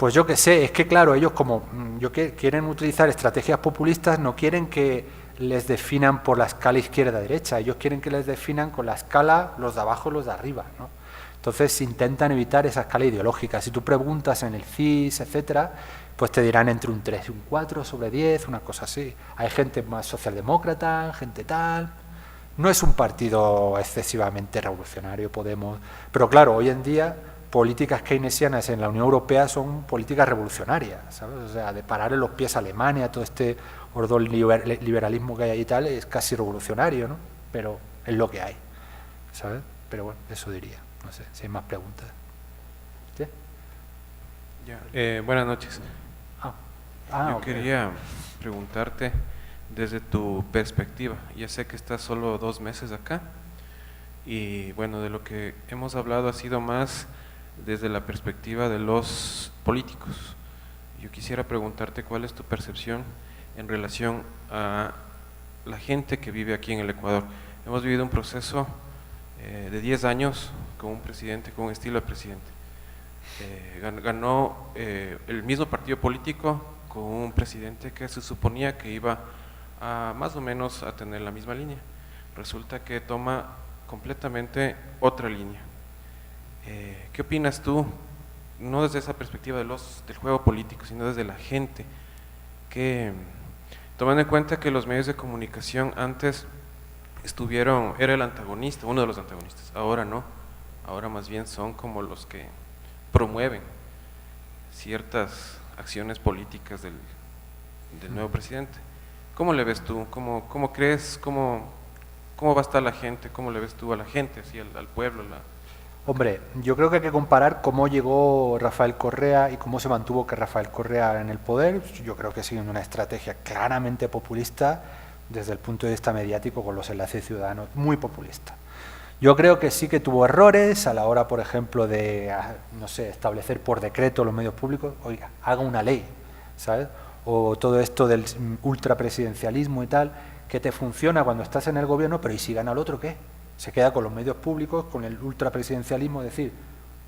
[SPEAKER 2] Pues yo qué sé, es que claro, ellos como quieren utilizar estrategias populistas, no quieren que les definan por la escala izquierda-derecha, ellos quieren que les definan con la escala los de abajo y los de arriba, ¿no? Entonces intentan evitar esa escala ideológica. Si tú preguntas en el CIS, etcétera, pues te dirán entre un 3 y un 4 sobre 10, una cosa así. Hay gente más socialdemócrata, gente tal... No es un partido excesivamente revolucionario, Podemos, pero claro, hoy en día... políticas keynesianas en la Unión Europea son políticas revolucionarias, ¿sabes? O sea, de pararle los pies a Alemania, todo este ordol liberalismo que hay ahí y tal, es casi revolucionario, ¿no? Pero es lo que hay, ¿sabes? Pero bueno, eso diría. No sé, si hay más preguntas. ¿Sí?
[SPEAKER 6] Ya, buenas noches. Yo
[SPEAKER 2] okay.
[SPEAKER 6] Quería preguntarte desde tu perspectiva. Ya sé que estás solo 2 meses acá y bueno, de lo que hemos hablado ha sido más desde la perspectiva de los políticos. Yo quisiera preguntarte cuál es tu percepción en relación a la gente que vive aquí en el Ecuador. Hemos vivido un proceso de 10 años con un presidente, con un estilo de presidente. Ganó el mismo partido político con un presidente que se suponía que iba más o menos a tener la misma línea. Resulta que toma completamente otra línea. ¿Qué opinas tú? No desde esa perspectiva del juego político, sino desde la gente, que tomando en cuenta que los medios de comunicación antes era el antagonista, uno de los antagonistas, ahora no, ahora más bien son como los que promueven ciertas acciones políticas del nuevo presidente. ¿Cómo le ves tú? ¿Cómo crees? ¿Cómo va a estar la gente? ¿Cómo le ves tú a la gente, así, al pueblo?
[SPEAKER 2] Hombre, yo creo que hay que comparar cómo llegó Rafael Correa y cómo se mantuvo que Rafael Correa en el poder. Yo creo que sigue una estrategia claramente populista desde el punto de vista mediático, con los enlaces ciudadanos, muy populista. Yo creo que sí que tuvo errores a la hora, por ejemplo, de, no sé, establecer por decreto los medios públicos. Oiga, haga una ley, ¿sabes? O todo esto del ultrapresidencialismo y tal, que te funciona cuando estás en el gobierno, pero ¿y si gana el otro qué? Se queda con los medios públicos, con el ultrapresidencialismo, es decir,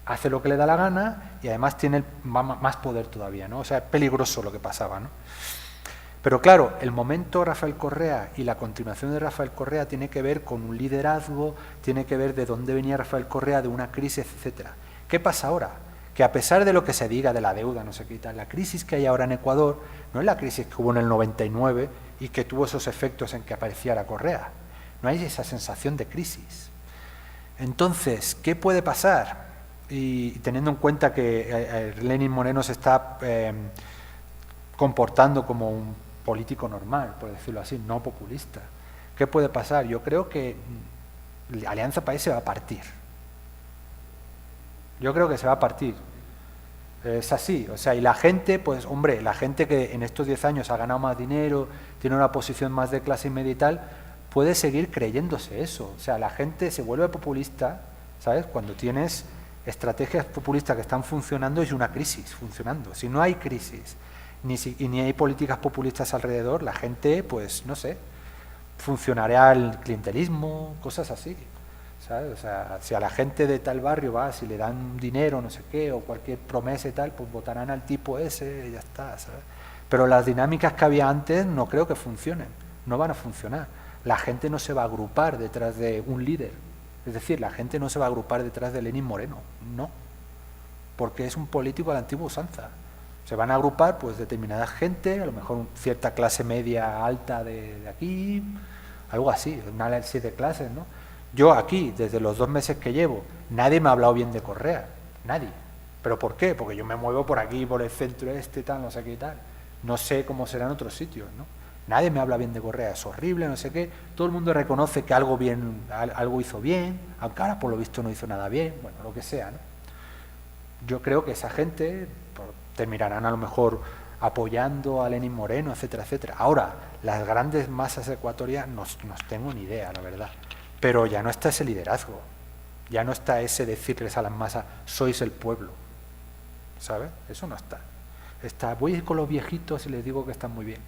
[SPEAKER 2] hace lo que le da la gana y además tiene más poder todavía, ¿no? O sea, es peligroso lo que pasaba, ¿no? Pero claro, el momento Rafael Correa y la continuación de Rafael Correa tiene que ver con un liderazgo, tiene que ver de dónde venía Rafael Correa, de una crisis, etcétera. ¿Qué pasa ahora? Que a pesar de lo que se diga de la deuda, no sé qué tal, la crisis que hay ahora en Ecuador no es la crisis que hubo en el 99 y que tuvo esos efectos en que apareciera Correa. No hay esa sensación de crisis. Entonces, ¿qué puede pasar? Y teniendo en cuenta que Lenín Moreno se está comportando como un político normal, por decirlo así, no populista. ¿Qué puede pasar? Yo creo que la Alianza País se va a partir. Yo creo que se va a partir. Es así, o sea, y la gente, pues hombre, la gente que en estos 10 años ha ganado más dinero, tiene una posición más de clase media y tal, puede seguir creyéndose eso. O sea, la gente se vuelve populista, ¿sabes? Cuando tienes estrategias populistas que están funcionando y una crisis funcionando. Si no hay crisis ni hay políticas populistas alrededor, la gente, pues, no sé, funcionará el clientelismo, cosas así, ¿sabes? O sea, si a la gente de tal barrio va, si le dan dinero, no sé qué, o cualquier promesa y tal, pues votarán al tipo ese y ya está, ¿sabes? Pero las dinámicas que había antes no creo que funcionen, no van a funcionar. La gente no se va a agrupar detrás de un líder, es decir, la gente no se va a agrupar detrás de Lenín Moreno, no, porque es un político a la antigua usanza. Se van a agrupar pues determinada gente, a lo mejor cierta clase media alta de aquí, algo así, un análisis de clases, ¿no? Yo aquí, desde los 2 meses que llevo, nadie me ha hablado bien de Correa, nadie. ¿Pero por qué? Porque yo me muevo por aquí, por el centro tal, no sé qué y tal. No sé cómo será en otros sitios, ¿no? Nadie me habla bien de Correa, es horrible, no sé qué. Todo el mundo reconoce que algo hizo bien, aunque ahora por lo visto no hizo nada bien, bueno, lo que sea, ¿no? Yo creo que esa gente terminarán a lo mejor apoyando a Lenín Moreno, etcétera, etcétera. Ahora, las grandes masas ecuatorianas no tengo ni idea, la verdad. Pero ya no está ese liderazgo, ya no está ese decirles a las masas, sois el pueblo, ¿sabes? Eso no está. Voy a ir con los viejitos y les digo que están muy bien.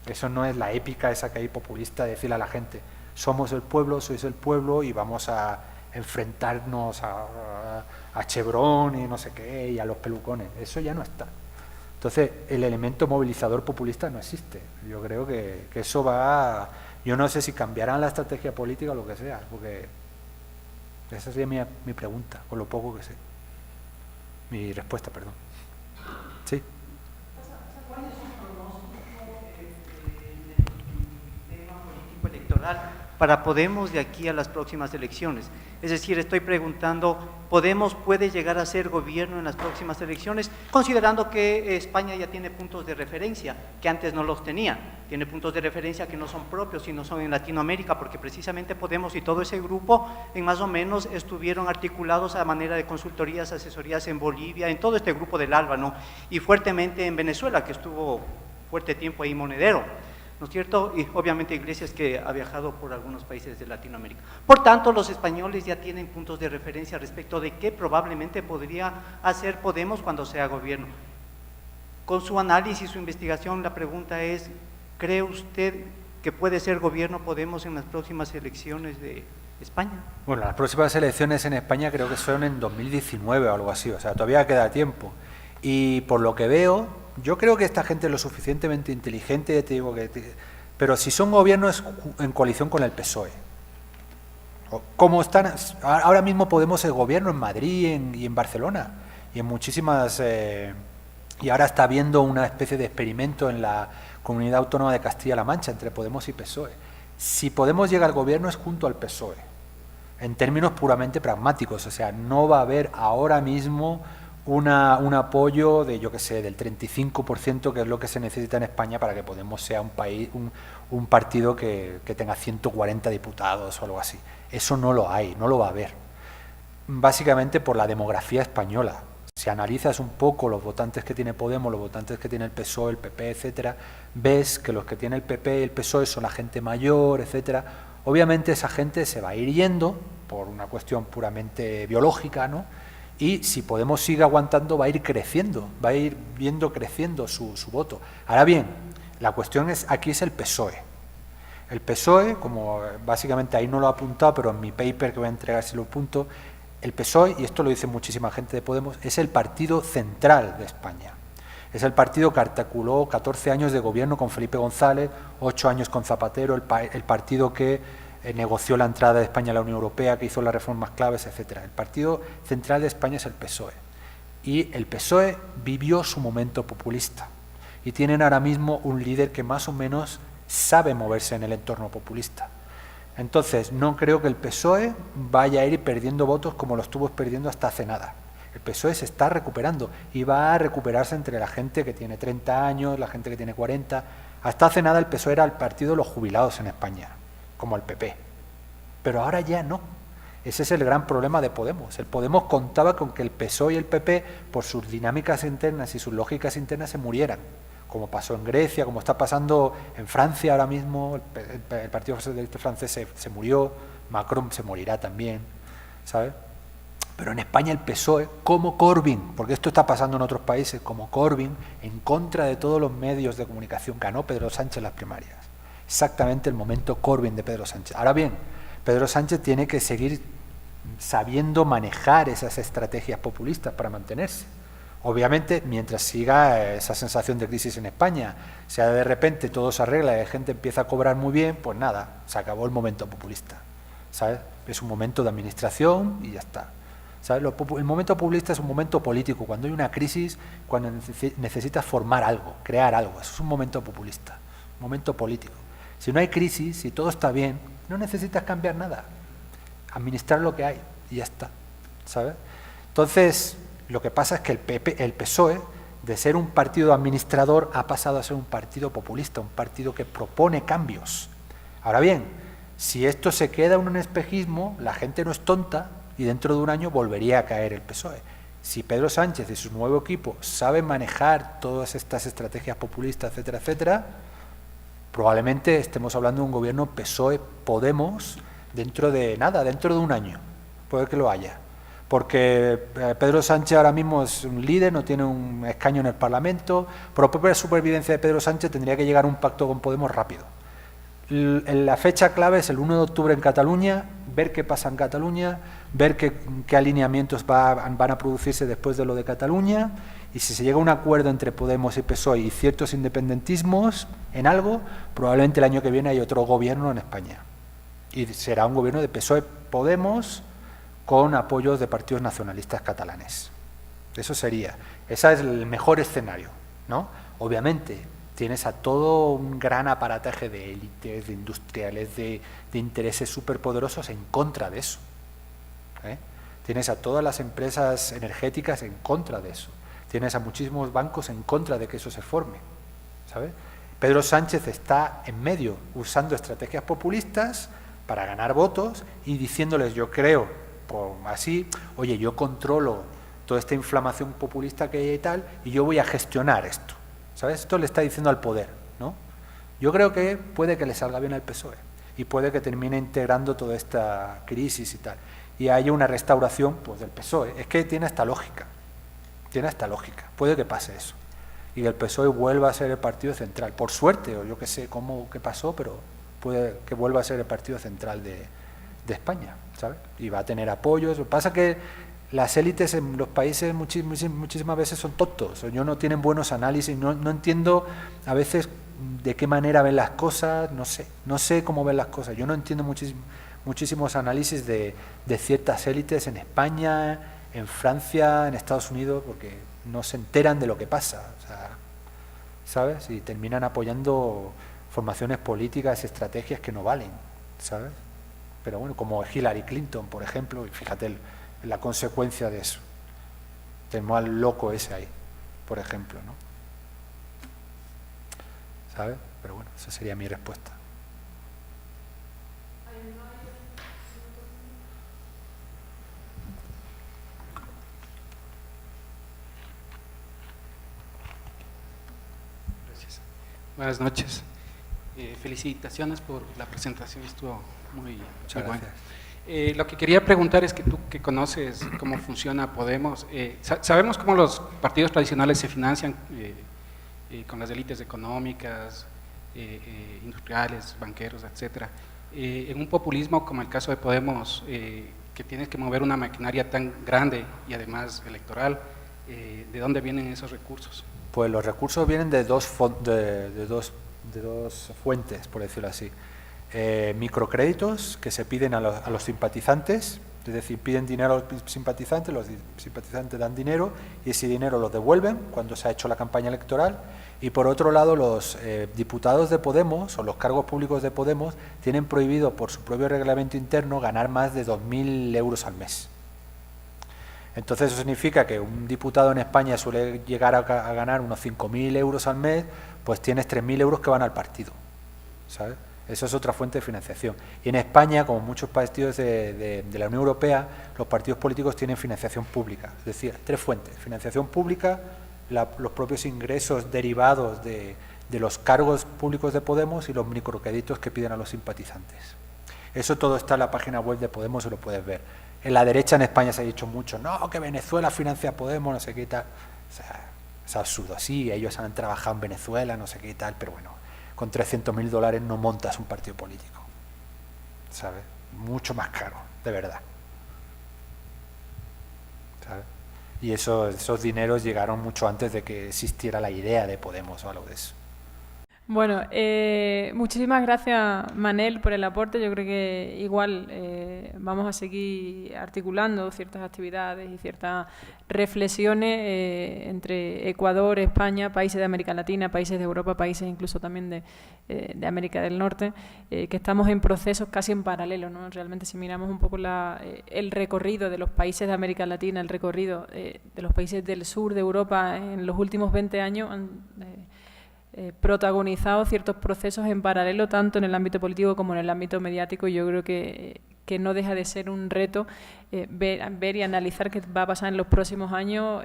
[SPEAKER 2] Eso no es la épica esa que hay populista de decirle a la gente, somos el pueblo, sois el pueblo y vamos a enfrentarnos a Chevron y no sé qué, y a los pelucones. Eso ya no está. Entonces, el elemento movilizador populista no existe. Yo creo que eso va... Yo no sé si cambiarán la estrategia política o lo que sea, porque esa sería mi pregunta, con lo poco que sé. Mi respuesta, perdón. Sí.
[SPEAKER 7] ¿Cuál es su pronóstico del tema político electoral para Podemos de aquí a las próximas elecciones? Es decir, estoy preguntando, ¿Podemos puede llegar a ser gobierno en las próximas elecciones? Considerando que España ya tiene puntos de referencia, que antes no los tenía. Tiene puntos de referencia que no son propios, sino son en Latinoamérica, porque precisamente Podemos y todo ese grupo, en más o menos, estuvieron articulados a manera de consultorías, asesorías en Bolivia, en todo este grupo del ALBA, ¿no? Y fuertemente en Venezuela, que estuvo fuerte tiempo ahí Monedero, ¿no es cierto? Y obviamente Iglesias, que ha viajado por algunos países de Latinoamérica. Por tanto, los españoles ya tienen puntos de referencia respecto de qué probablemente podría hacer Podemos cuando sea gobierno. Con su análisis, su investigación, la pregunta es, ¿cree usted que puede ser gobierno Podemos en las próximas elecciones de España?
[SPEAKER 2] Bueno, las próximas elecciones en España creo que son en 2019 o algo así, o sea, todavía queda tiempo. Y por lo que veo, yo creo que esta gente es lo suficientemente inteligente, te digo que Pero si son gobiernos en coalición con el PSOE, como están ahora mismo Podemos es gobierno en Madrid y en Barcelona y en muchísimas y ahora está habiendo una especie de experimento en la Comunidad Autónoma de Castilla-La Mancha entre Podemos y PSOE. Si Podemos llega al gobierno es junto al PSOE, en términos puramente pragmáticos, o sea, no va a haber ahora mismo un apoyo de, yo qué sé, del 35%, que es lo que se necesita en España para que Podemos sea un partido que tenga 140 diputados o algo así. Eso no lo hay, no lo va a haber. Básicamente por la demografía española. Si analizas un poco los votantes que tiene Podemos, los votantes que tiene el PSOE, el PP, etcétera, ves que los que tiene el PP y el PSOE son la gente mayor, etcétera. Obviamente esa gente se va a ir yendo por una cuestión puramente biológica, ¿no? Y si Podemos sigue aguantando, va a ir creciendo, va a ir viendo creciendo su voto. Ahora bien, la cuestión aquí es el PSOE. El PSOE, como básicamente ahí no lo he apuntado, pero en mi paper que voy a entregar si lo apunto, el PSOE, y esto lo dice muchísima gente de Podemos, es el partido central de España. Es el partido que articuló 14 años de gobierno con Felipe González, 8 años con Zapatero, el partido que negoció la entrada de España a la Unión Europea, que hizo las reformas claves, etcétera. El partido central de España es el PSOE. Y el PSOE vivió su momento populista. Y tienen ahora mismo un líder que más o menos sabe moverse en el entorno populista. Entonces, no creo que el PSOE vaya a ir perdiendo votos como lo estuvo perdiendo hasta hace nada. El PSOE se está recuperando y va a recuperarse entre la gente que tiene 30 años, la gente que tiene 40. Hasta hace nada el PSOE era el partido de los jubilados en España, como el PP. Pero ahora ya no. Ese es el gran problema de Podemos. El Podemos contaba con que el PSOE y el PP, por sus dinámicas internas y sus lógicas internas, se murieran. Como pasó en Grecia, como está pasando en Francia ahora mismo, el Partido Socialista francés se murió, Macron se morirá también, ¿sabes? Pero en España el PSOE, como Corbyn, porque esto está pasando en otros países, como Corbyn, en contra de todos los medios de comunicación, ganó Pedro Sánchez las primarias. Exactamente el momento Corbyn de Pedro Sánchez. Ahora bien, Pedro Sánchez tiene que seguir sabiendo manejar esas estrategias populistas para mantenerse. Obviamente, mientras siga esa sensación de crisis en España, sea de repente todo se arregla y la gente empieza a cobrar muy bien, pues nada, se acabó el momento populista, ¿sabes? Es un momento de administración y ya está, ¿sabes? El momento populista es un momento político, cuando hay una crisis, cuando necesitas formar algo, crear algo, eso es un momento populista, un momento político. Si no hay crisis, si todo está bien, no necesitas cambiar nada, administrar lo que hay y ya está, ¿sabes? Entonces, lo que pasa es que el PSOE, de ser un partido administrador, ha pasado a ser un partido populista, un partido que propone cambios. Ahora bien, si esto se queda en un espejismo, la gente no es tonta y dentro de un año volvería a caer el PSOE. Si Pedro Sánchez y su nuevo equipo saben manejar todas estas estrategias populistas, etcétera, etcétera, probablemente estemos hablando de un gobierno PSOE-Podemos dentro de nada, dentro de un año. Puede que lo haya. Porque Pedro Sánchez ahora mismo es un líder, no tiene un escaño en el Parlamento. Por la propia supervivencia de Pedro Sánchez tendría que llegar a un pacto con Podemos rápido. La fecha clave es el 1 de octubre en Cataluña, ver qué pasa en Cataluña, ver qué alineamientos van a producirse después de lo de Cataluña, y si se llega a un acuerdo entre Podemos y PSOE y ciertos independentismos en algo, probablemente el año que viene hay otro gobierno en España. Y será un gobierno de PSOE-Podemos con apoyos de partidos nacionalistas catalanes. Eso sería. Ese es el mejor escenario, ¿no? Obviamente, tienes a todo un gran aparataje de élites, de industriales, de intereses superpoderosos en contra de eso. Tienes a todas las empresas energéticas en contra de eso. Tienes a muchísimos bancos en contra de que eso se forme, ¿sabes? Pedro Sánchez está en medio, usando estrategias populistas para ganar votos y diciéndoles, yo creo, así, oye, yo controlo toda esta inflamación populista que hay y tal, y yo voy a gestionar esto, ¿sabes? Esto le está diciendo al poder, ¿no? Yo creo que puede que le salga bien al PSOE y puede que termine integrando toda esta crisis y tal, y haya una restauración pues del PSOE. Es que tiene esta lógica, puede que pase eso, y que el PSOE vuelva a ser el partido central, por suerte, o yo qué sé qué pasó, pero puede que vuelva a ser el partido central de España, ¿sabes? Y va a tener apoyos. Lo que pasa es que las élites en los países muchísimas veces son tontos, o no tienen buenos análisis, no entiendo a veces de qué manera ven las cosas, no sé cómo ven las cosas. Yo no entiendo muchísimos análisis de ciertas élites en España, en Francia, en Estados Unidos, porque no se enteran de lo que pasa, o sea, ¿sabes? Y terminan apoyando formaciones políticas, estrategias que no valen, ¿sabes? Pero bueno, como Hillary Clinton, por ejemplo, y fíjate la consecuencia de eso. Tenemos al loco ese ahí, por ejemplo, ¿no? ¿Sabes? Pero bueno, esa sería mi respuesta.
[SPEAKER 8] Gracias. Buenas noches. Felicitaciones por la presentación, estuvo muy buena. Lo que quería preguntar es que tú que conoces cómo funciona Podemos, sabemos cómo los partidos tradicionales se financian con las élites económicas, industriales, banqueros, etcétera. En un populismo como el caso de Podemos, que tienes que mover una maquinaria tan grande y además electoral, ¿de dónde vienen esos recursos?
[SPEAKER 2] Pues los recursos vienen de dos fuentes, por decirlo así. Microcréditos que se piden a los simpatizantes, es decir, piden dinero a los simpatizantes dan dinero y ese dinero lo devuelven cuando se ha hecho la campaña electoral. Y por otro lado, los diputados de Podemos o los cargos públicos de Podemos tienen prohibido por su propio reglamento interno ganar más de 2.000 euros al mes. Entonces eso significa que un diputado en España suele llegar a ganar unos 5.000 euros al mes, pues tienes 3.000 euros que van al partido, ¿sabes? Eso es otra fuente de financiación. Y en España, como muchos partidos de la Unión Europea, los partidos políticos tienen financiación pública. Es decir, tres fuentes: financiación pública, los propios ingresos derivados de los cargos públicos de Podemos y los microcréditos que piden a los simpatizantes. Eso todo está en la página web de Podemos y lo puedes ver. En la derecha en España se ha dicho mucho, no, que Venezuela financia a Podemos, no sé qué y tal. O sea, es absurdo. Sí, ellos han trabajado en Venezuela, no sé qué y tal, pero bueno, con $300.000 no montas un partido político, ¿sabes? Mucho más caro, de verdad, ¿sabes? Y esos dineros llegaron mucho antes de que existiera la idea de Podemos o algo de eso.
[SPEAKER 3] Bueno, muchísimas gracias, Manel, por el aporte. Yo creo que igual vamos a seguir articulando ciertas actividades y ciertas reflexiones entre Ecuador, España, países de América Latina, países de Europa, países incluso también de América del Norte, que estamos en procesos casi en paralelo, ¿no? Realmente, si miramos un poco el recorrido de los países de América Latina, el recorrido de los países del sur de Europa en los últimos 20 años, protagonizado ciertos procesos en paralelo, tanto en el ámbito político como en el ámbito mediático, y yo creo que no deja de ser un reto ver y analizar qué va a pasar en los próximos años,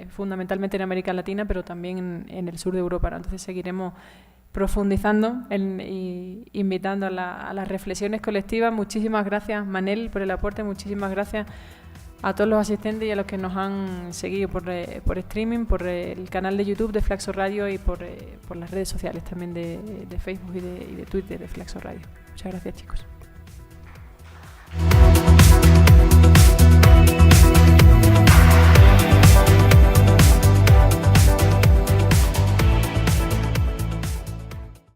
[SPEAKER 3] fundamentalmente en América Latina, pero también en el sur de Europa, ¿no? Entonces seguiremos profundizando y invitando a las reflexiones colectivas. Muchísimas gracias, Manel, por el aporte, muchísimas gracias a todos los asistentes y a los que nos han seguido por streaming, por el canal de YouTube de Flaxo Radio y por las redes sociales también de Facebook y de Twitter de Flaxo Radio. Muchas gracias, chicos.